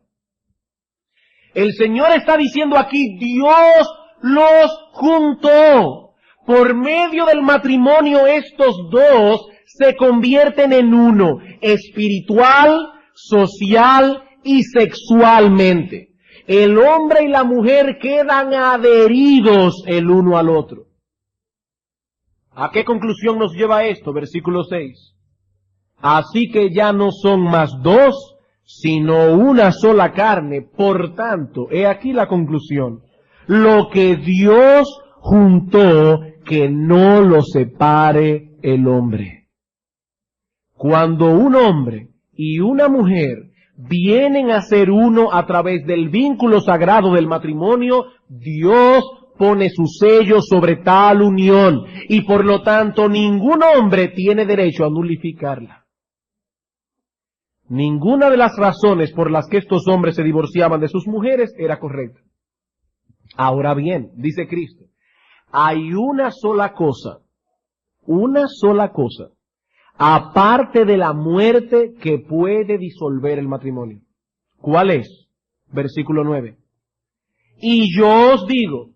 El Señor está diciendo aquí, Dios los juntó. Por medio del matrimonio estos dos se convierten en uno, espiritual, social y sexualmente. El hombre y la mujer quedan adheridos el uno al otro. ¿A qué conclusión nos lleva esto? Versículo 6. Así que ya no son más dos, sino una sola carne. Por tanto, he aquí la conclusión. Lo que Dios juntó, que no lo separe el hombre. Cuando un hombre y una mujer vienen a ser uno a través del vínculo sagrado del matrimonio, Dios pone su sello sobre tal unión y por lo tanto ningún hombre tiene derecho a nulificarla. Ninguna de las razones por las que estos hombres se divorciaban de sus mujeres era correcta. Ahora bien, dice Cristo, hay una sola cosa, aparte de la muerte que puede disolver el matrimonio. ¿Cuál es? Versículo 9. Y yo os digo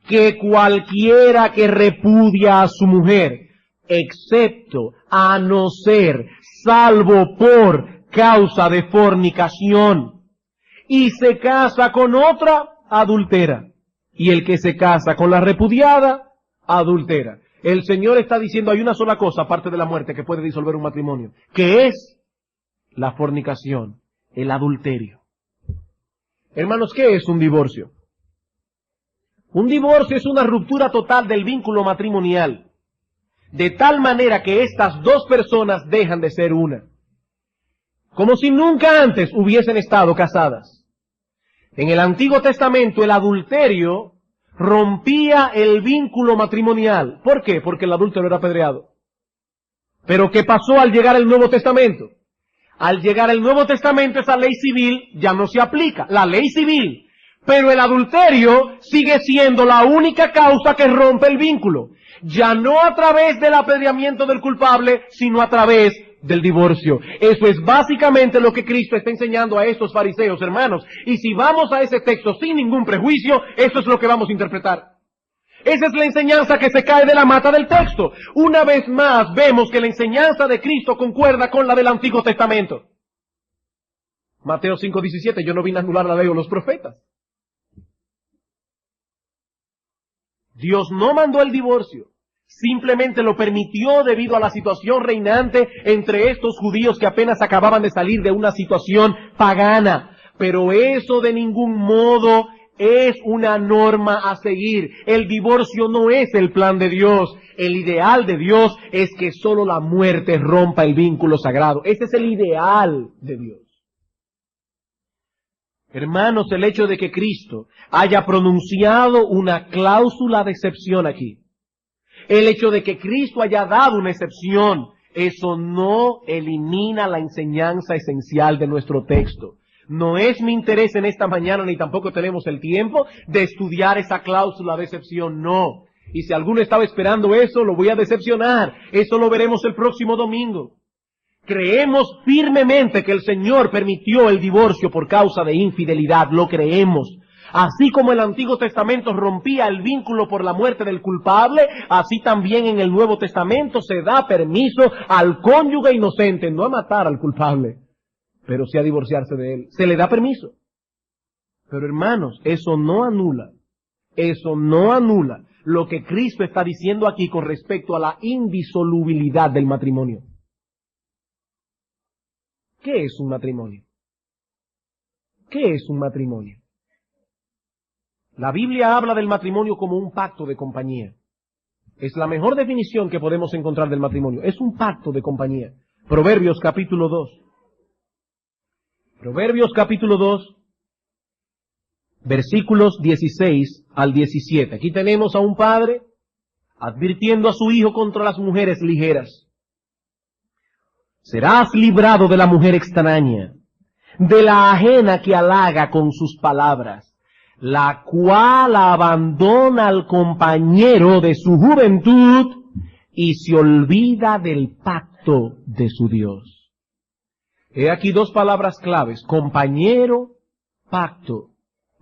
que cualquiera que repudia a su mujer, excepto a no ser salvo por causa de fornicación, y se casa con otra, adultera. Y el que se casa con la repudiada, adultera. El Señor está diciendo, hay una sola cosa, aparte de la muerte, que puede disolver un matrimonio, que es la fornicación, el adulterio. Hermanos, ¿qué es un divorcio? Un divorcio es una ruptura total del vínculo matrimonial, de tal manera que estas dos personas dejan de ser una, como si nunca antes hubiesen estado casadas. En el Antiguo Testamento el adulterio rompía el vínculo matrimonial. ¿Por qué? Porque el adúltero era apedreado. Pero ¿qué pasó al llegar el Nuevo Testamento? Al llegar el Nuevo Testamento esa ley civil ya no se aplica, la ley civil. Pero el adulterio sigue siendo la única causa que rompe el vínculo. Ya no a través del apedreamiento del culpable, sino a través del divorcio. Eso es básicamente lo que Cristo está enseñando a estos fariseos, hermanos. Y si vamos a ese texto sin ningún prejuicio, eso es lo que vamos a interpretar. Esa es la enseñanza que se cae de la mata del texto. Una vez más vemos que la enseñanza de Cristo concuerda con la del Antiguo Testamento. Mateo 5:17, yo no vine a anular la ley o los profetas. Dios no mandó el divorcio, simplemente lo permitió debido a la situación reinante entre estos judíos que apenas acababan de salir de una situación pagana. Pero eso de ningún modo es una norma a seguir. El divorcio no es el plan de Dios. El ideal de Dios es que solo la muerte rompa el vínculo sagrado. Ese es el ideal de Dios. Hermanos, el hecho de que Cristo haya pronunciado una cláusula de excepción aquí, el hecho de que Cristo haya dado una excepción Eso no elimina la enseñanza esencial de nuestro texto. No es mi interés en esta mañana, ni tampoco tenemos el tiempo de estudiar esa cláusula de excepción, no. Y si alguno estaba esperando eso, lo voy a decepcionar. Eso lo veremos el próximo domingo. Creemos firmemente que el Señor permitió el divorcio por causa de infidelidad, lo creemos. Así como el Antiguo Testamento rompía el vínculo por la muerte del culpable, así también en el Nuevo Testamento se da permiso al cónyuge inocente, no a matar al culpable, pero sí a divorciarse de él. Se le da permiso. Pero hermanos, eso no anula lo que Cristo está diciendo aquí con respecto a la indisolubilidad del matrimonio. ¿Qué es un matrimonio? ¿Qué es un matrimonio? La Biblia habla del matrimonio como un pacto de compañía. Es la mejor definición que podemos encontrar del matrimonio. Es un pacto de compañía. Proverbios capítulo 2. Proverbios capítulo 2, versículos 16 al 17. Aquí tenemos a un padre advirtiendo a su hijo contra las mujeres ligeras. Serás librado de la mujer extraña, de la ajena que halaga con sus palabras, la cual abandona al compañero de su juventud y se olvida del pacto de su Dios. He aquí dos palabras claves: compañero, pacto.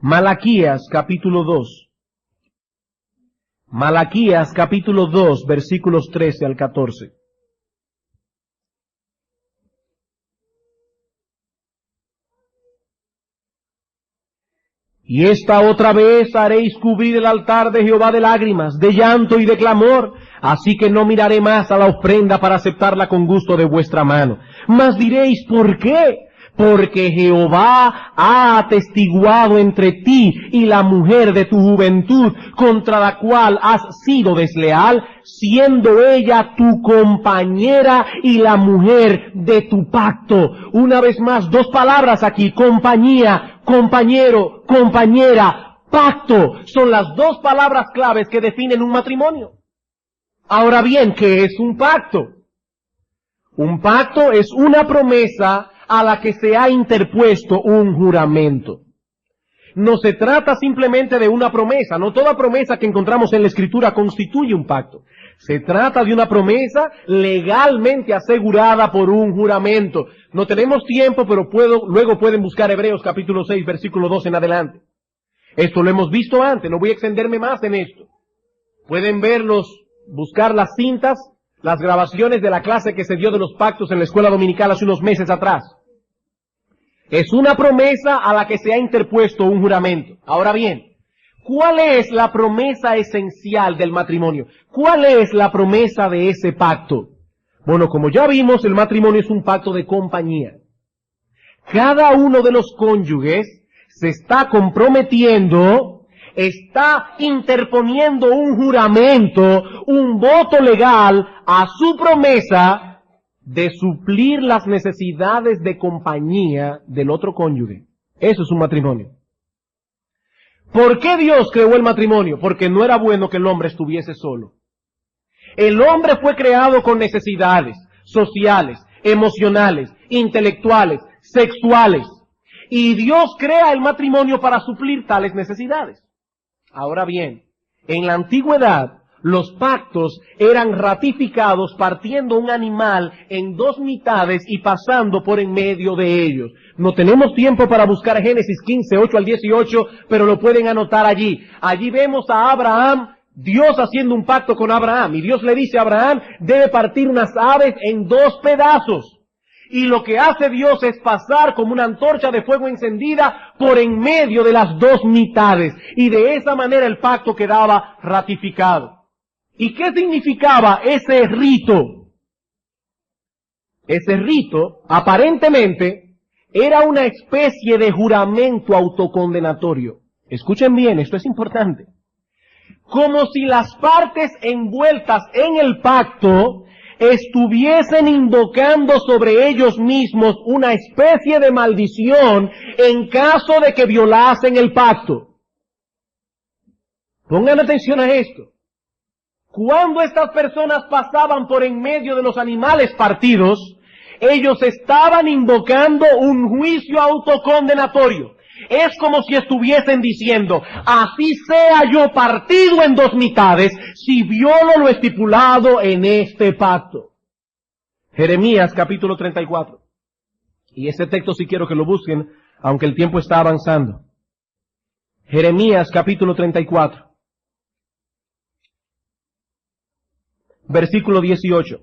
Malaquías capítulo 2. Malaquías capítulo 2, versículos 13 al 14. Y esta otra vez haréis cubrir el altar de Jehová de lágrimas, de llanto y de clamor, así que no miraré más a la ofrenda para aceptarla con gusto de vuestra mano. Mas diréis, ¿por qué? Porque Jehová ha atestiguado entre ti y la mujer de tu juventud, contra la cual has sido desleal, siendo ella tu compañera y la mujer de tu pacto. Una vez más, dos palabras aquí: compañía, compañero, compañera, pacto. Son las dos palabras claves que definen un matrimonio. Ahora bien, ¿qué es un pacto? Un pacto es una promesa a la que se ha interpuesto un juramento. No se trata simplemente de una promesa, no toda promesa que encontramos en la Escritura constituye un pacto. Se trata de una promesa legalmente asegurada por un juramento. No tenemos tiempo, pero luego pueden buscar Hebreos capítulo 6, versículo 2 en adelante. Esto lo hemos visto antes, no voy a extenderme más en esto. Pueden buscar las cintas, las grabaciones de la clase que se dio de los pactos en la escuela dominical hace unos meses atrás. Es una promesa a la que se ha interpuesto un juramento. Ahora bien, ¿cuál es la promesa esencial del matrimonio? ¿Cuál es la promesa de ese pacto? Bueno, como ya vimos, el matrimonio es un pacto de compañía. Cada uno de los cónyuges se está comprometiendo, está interponiendo un juramento, un voto legal a su promesa de suplir las necesidades de compañía del otro cónyuge. Eso es un matrimonio. ¿Por qué Dios creó el matrimonio? Porque no era bueno que el hombre estuviese solo. El hombre fue creado con necesidades sociales, emocionales, intelectuales, sexuales. Y Dios crea el matrimonio para suplir tales necesidades. Ahora bien, en la antigüedad, los pactos eran ratificados partiendo un animal en dos mitades y pasando por en medio de ellos. No tenemos tiempo para buscar Génesis 15, 8 al 18, pero lo pueden anotar allí. Allí vemos a Abraham, Dios haciendo un pacto con Abraham, y Dios le dice a Abraham, debe partir unas aves en dos pedazos. Y lo que hace Dios es pasar como una antorcha de fuego encendida por en medio de las dos mitades. Y de esa manera el pacto quedaba ratificado. ¿Y qué significaba ese rito? Ese rito, aparentemente, era una especie de juramento autocondenatorio. Escuchen bien, esto es importante. Como si las partes envueltas en el pacto estuviesen invocando sobre ellos mismos una especie de maldición en caso de que violasen el pacto. Pongan atención a esto. Cuando estas personas pasaban por en medio de los animales partidos, ellos estaban invocando un juicio autocondenatorio. Es como si estuviesen diciendo, así sea yo partido en dos mitades, si violo lo estipulado en este pacto. Jeremías capítulo 34. Y ese texto sí quiero que lo busquen, aunque el tiempo está avanzando. Jeremías capítulo 34. Versículo 18.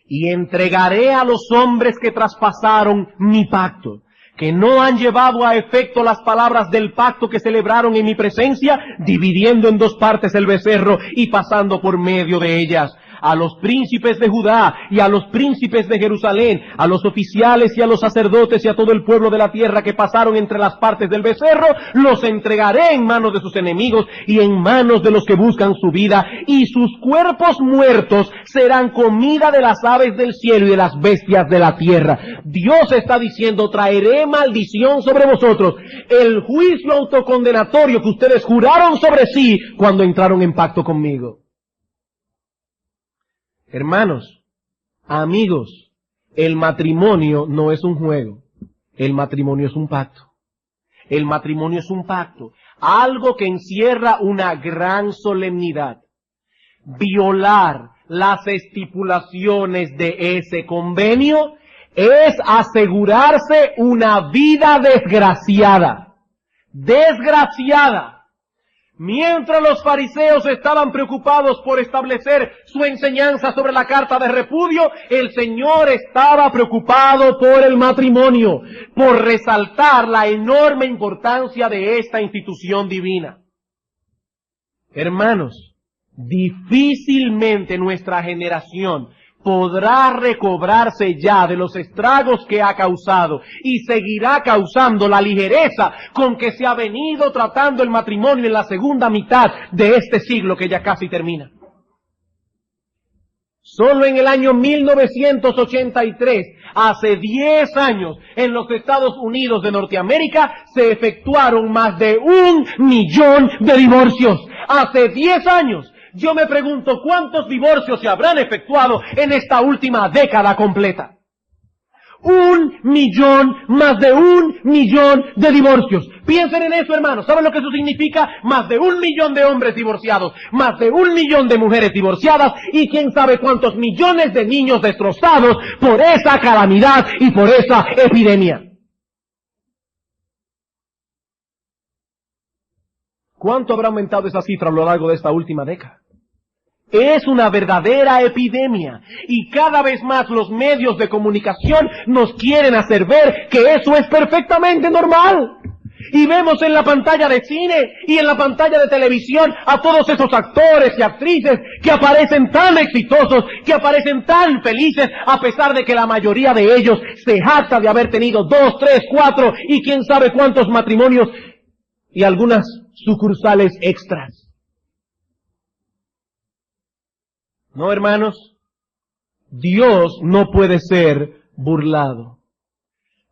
Y entregaré a los hombres que traspasaron mi pacto, que no han llevado a efecto las palabras del pacto que celebraron en mi presencia, dividiendo en dos partes el becerro y pasando por medio de ellas. A los príncipes de Judá y a los príncipes de Jerusalén, a los oficiales y a los sacerdotes y a todo el pueblo de la tierra que pasaron entre las partes del becerro, los entregaré en manos de sus enemigos y en manos de los que buscan su vida, y sus cuerpos muertos serán comida de las aves del cielo y de las bestias de la tierra. Dios está diciendo, traeré maldición sobre vosotros, el juicio autocondenatorio que ustedes juraron sobre sí cuando entraron en pacto conmigo. Hermanos, amigos, el matrimonio no es un juego, el matrimonio es un pacto. El matrimonio es un pacto, algo que encierra una gran solemnidad. Violar las estipulaciones de ese convenio es asegurarse una vida desgraciada. Desgraciada. Mientras los fariseos estaban preocupados por establecer su enseñanza sobre la carta de repudio, el Señor estaba preocupado por el matrimonio, por resaltar la enorme importancia de esta institución divina. Hermanos, difícilmente nuestra generación podrá recobrarse ya de los estragos que ha causado y seguirá causando la ligereza con que se ha venido tratando el matrimonio en la segunda mitad de este siglo que ya casi termina. Solo en el año 1983, hace 10 años, en los Estados Unidos de Norteamérica, se efectuaron más de 1 millón de divorcios. Hace 10 años. Yo me pregunto cuántos divorcios se habrán efectuado en esta última década completa. 1 millón, más de 1 millón de divorcios. Piensen en eso, hermanos. ¿Saben lo que eso significa? Más de 1 millón de hombres divorciados, más de 1 millón de mujeres divorciadas y quién sabe cuántos millones de niños destrozados por esa calamidad y por esa epidemia. ¿Cuánto habrá aumentado esa cifra a lo largo de esta última década? Es una verdadera epidemia y cada vez más los medios de comunicación nos quieren hacer ver que eso es perfectamente normal. Y vemos en la pantalla de cine y en la pantalla de televisión a todos esos actores y actrices que aparecen tan exitosos, que aparecen tan felices, a pesar de que la mayoría de ellos se jacta de haber tenido 2, 3, 4 y quién sabe cuántos matrimonios y algunas sucursales extras. No, hermanos, Dios no puede ser burlado.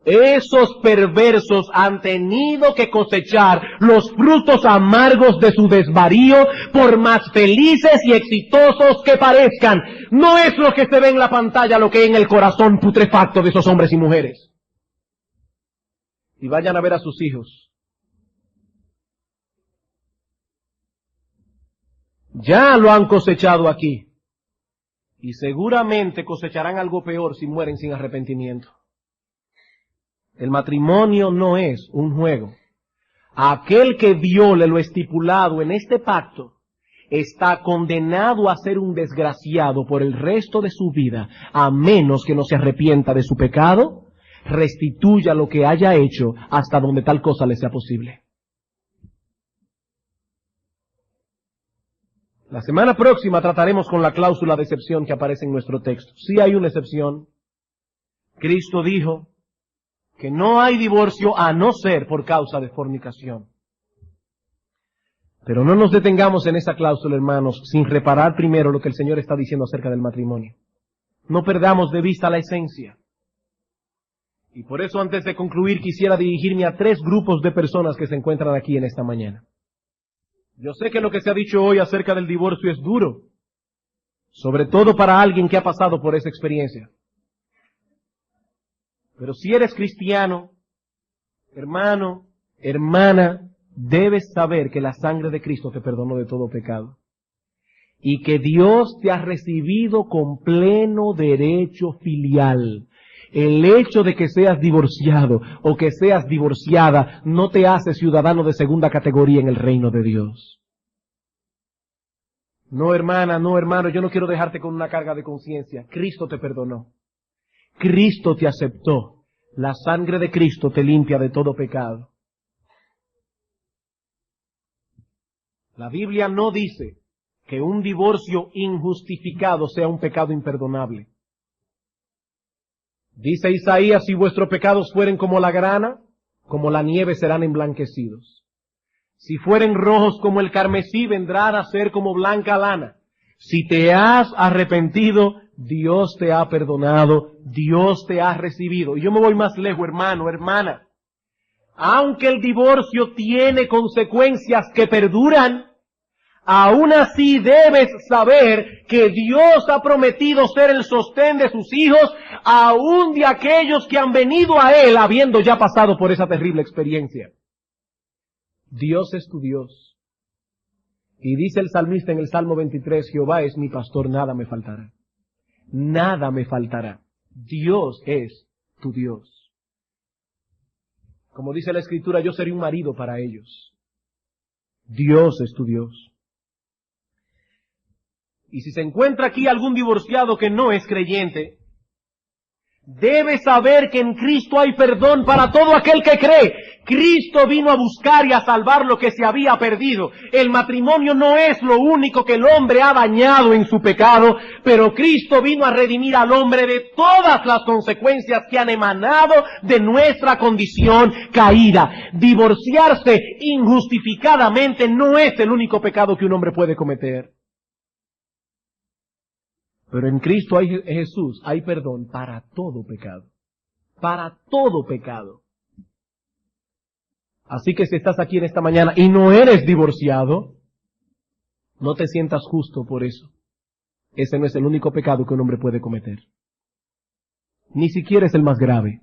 Esos perversos han tenido que cosechar los frutos amargos de su desvarío, por más felices y exitosos que parezcan. No es lo que se ve en la pantalla, lo que hay en el corazón putrefacto de esos hombres y mujeres. Y vayan a ver a sus hijos. Ya lo han cosechado aquí. Y seguramente cosecharán algo peor si mueren sin arrepentimiento. El matrimonio no es un juego. Aquel que viole lo estipulado en este pacto está condenado a ser un desgraciado por el resto de su vida, a menos que no se arrepienta de su pecado, restituya lo que haya hecho hasta donde tal cosa le sea posible. La semana próxima trataremos con la cláusula de excepción que aparece en nuestro texto. Sí hay una excepción. Cristo dijo que no hay divorcio a no ser por causa de fornicación. Pero no nos detengamos en esa cláusula, hermanos, sin reparar primero lo que el Señor está diciendo acerca del matrimonio. No perdamos de vista la esencia. Y por eso, antes de concluir, quisiera dirigirme a 3 grupos de personas que se encuentran aquí en esta mañana. Yo sé que lo que se ha dicho hoy acerca del divorcio es duro, sobre todo para alguien que ha pasado por esa experiencia. Pero si eres cristiano, hermano, hermana, debes saber que la sangre de Cristo te perdonó de todo pecado. Y que Dios te ha recibido con pleno derecho filial. El hecho de que seas divorciado o que seas divorciada no te hace ciudadano de segunda categoría en el reino de Dios. No, hermana, no, hermano, yo no quiero dejarte con una carga de conciencia. Cristo te perdonó. Cristo te aceptó. La sangre de Cristo te limpia de todo pecado. La Biblia no dice que un divorcio injustificado sea un pecado imperdonable. Dice Isaías, si vuestros pecados fueren como la grana, como la nieve serán emblanquecidos. Si fueren rojos como el carmesí, vendrán a ser como blanca lana. Si te has arrepentido, Dios te ha perdonado, Dios te ha recibido. Y yo me voy más lejos, hermano, hermana. Aunque el divorcio tiene consecuencias que perduran, aún así debes saber que Dios ha prometido ser el sostén de sus hijos, aún de aquellos que han venido a Él habiendo ya pasado por esa terrible experiencia. Dios es tu Dios. Y dice el salmista en el Salmo 23, Jehová es mi pastor, nada me faltará. Nada me faltará. Dios es tu Dios. Como dice la Escritura, yo seré un marido para ellos. Dios es tu Dios. Y si se encuentra aquí algún divorciado que no es creyente, debe saber que en Cristo hay perdón para todo aquel que cree. Cristo vino a buscar y a salvar lo que se había perdido. El matrimonio no es lo único que el hombre ha dañado en su pecado, pero Cristo vino a redimir al hombre de todas las consecuencias que han emanado de nuestra condición caída. Divorciarse injustificadamente no es el único pecado que un hombre puede cometer. Pero en Cristo Jesús hay perdón para todo pecado. Para todo pecado. Así que si estás aquí en esta mañana y no eres divorciado, no te sientas justo por eso. Ese no es el único pecado que un hombre puede cometer. Ni siquiera es el más grave.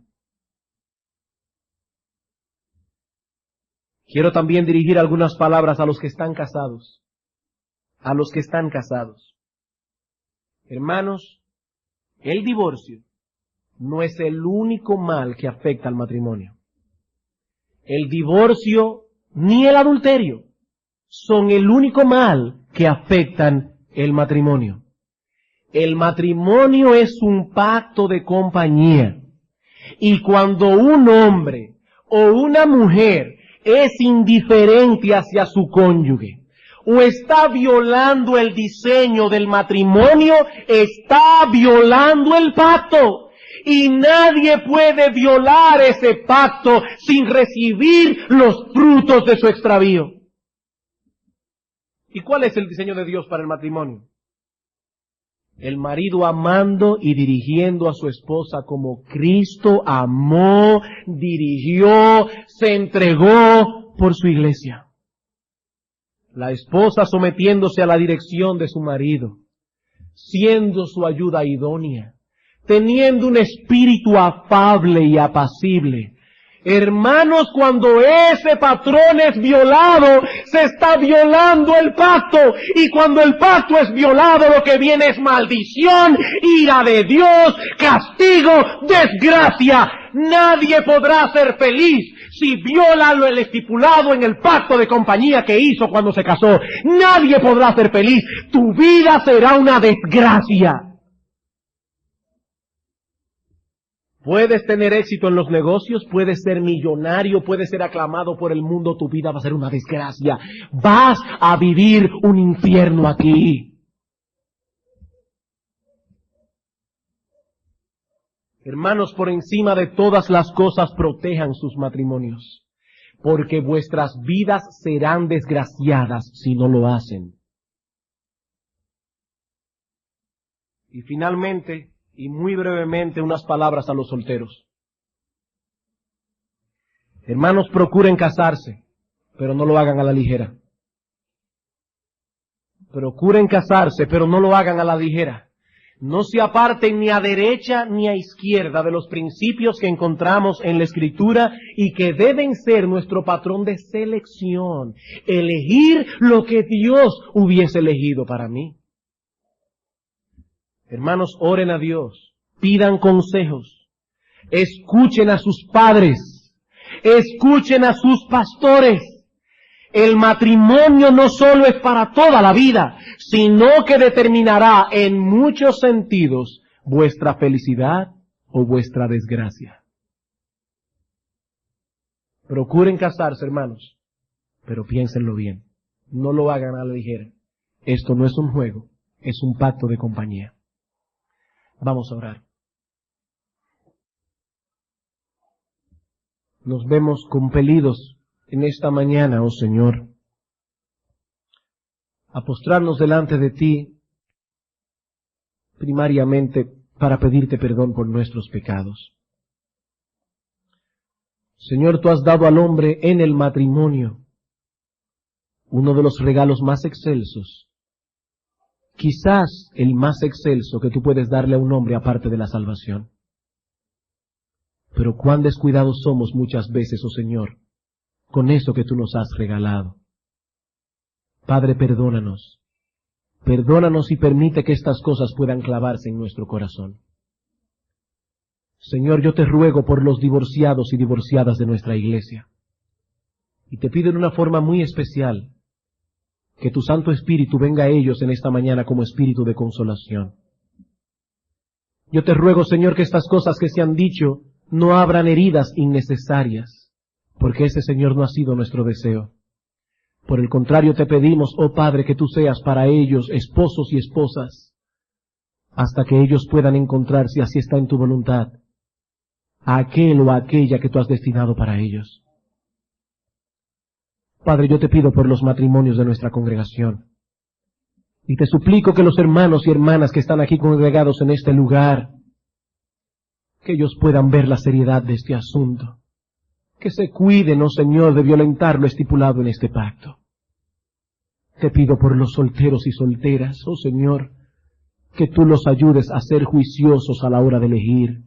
Quiero también dirigir algunas palabras a los que están casados. A los que están casados. Hermanos, el divorcio no es el único mal que afecta al matrimonio. El divorcio ni el adulterio son el único mal que afectan el matrimonio. El matrimonio es un pacto de compañía. Y cuando un hombre o una mujer es indiferente hacia su cónyuge, o está violando el diseño del matrimonio, está violando el pacto. Y nadie puede violar ese pacto sin recibir los frutos de su extravío. ¿Y cuál es el diseño de Dios para el matrimonio? El marido amando y dirigiendo a su esposa como Cristo amó, dirigió, se entregó por su iglesia. La esposa sometiéndose a la dirección de su marido, siendo su ayuda idónea, teniendo un espíritu afable y apacible. Hermanos, cuando ese patrón es violado, se está violando el pacto. Y cuando el pacto es violado, lo que viene es maldición, ira de Dios, castigo, desgracia. Nadie podrá ser feliz si viola lo estipulado en el pacto de compañía que hizo cuando se casó. Nadie podrá ser feliz. Tu vida será una desgracia. Puedes tener éxito en los negocios, puedes ser millonario, puedes ser aclamado por el mundo, tu vida va a ser una desgracia. Vas a vivir un infierno aquí. Hermanos, por encima de todas las cosas, protejan sus matrimonios, porque vuestras vidas serán desgraciadas si no lo hacen. Y finalmente, y muy brevemente, unas palabras a los solteros. Hermanos, procuren casarse, pero no lo hagan a la ligera. Procuren casarse, pero no lo hagan a la ligera. No se aparten ni a derecha ni a izquierda de los principios que encontramos en la Escritura y que deben ser nuestro patrón de selección. Elegir lo que Dios hubiese elegido para mí. Hermanos, oren a Dios, pidan consejos, escuchen a sus padres, escuchen a sus pastores. El matrimonio no solo es para toda la vida, sino que determinará en muchos sentidos vuestra felicidad o vuestra desgracia. Procuren casarse, hermanos, pero piénsenlo bien. No lo hagan a la ligera. Esto no es un juego, es un pacto de compañía. Vamos a orar. Nos vemos compelidos en esta mañana, oh Señor, a postrarnos delante de ti, primariamente para pedirte perdón por nuestros pecados. Señor, tú has dado al hombre en el matrimonio uno de los regalos más excelsos, quizás el más excelso que tú puedes darle a un hombre aparte de la salvación. Pero cuán descuidados somos muchas veces, oh Señor, con eso que tú nos has regalado. Padre, perdónanos. Perdónanos y permite que estas cosas puedan clavarse en nuestro corazón. Señor, yo te ruego por los divorciados y divorciadas de nuestra iglesia. Y te pido en una forma muy especial que tu Santo Espíritu venga a ellos en esta mañana como espíritu de consolación. Yo te ruego, Señor, que estas cosas que se han dicho no abran heridas innecesarias, porque ese, Señor, no ha sido nuestro deseo. Por el contrario, te pedimos, oh Padre, que tú seas para ellos esposos y esposas, hasta que ellos puedan encontrar, si así está en tu voluntad, a aquel o a aquella que tú has destinado para ellos. Padre, yo te pido por los matrimonios de nuestra congregación, y te suplico que los hermanos y hermanas que están aquí congregados en este lugar, que ellos puedan ver la seriedad de este asunto, que se cuiden, oh Señor, de violentar lo estipulado en este pacto. Te pido por los solteros y solteras, oh Señor, que tú los ayudes a ser juiciosos a la hora de elegir,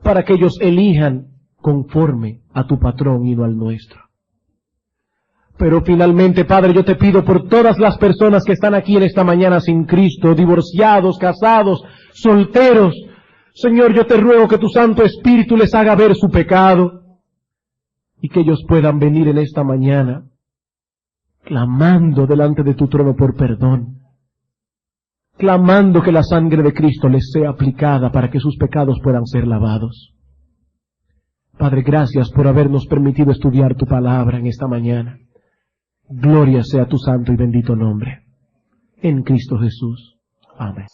para que ellos elijan conforme a tu patrón y no al nuestro. Pero finalmente, Padre, yo te pido por todas las personas que están aquí en esta mañana sin Cristo, divorciados, casados, solteros. Señor, yo te ruego que tu Santo Espíritu les haga ver su pecado, y que ellos puedan venir en esta mañana clamando delante de tu trono por perdón, clamando que la sangre de Cristo les sea aplicada para que sus pecados puedan ser lavados. Padre, gracias por habernos permitido estudiar tu palabra en esta mañana. Gloria sea tu santo y bendito nombre. En Cristo Jesús. Amén.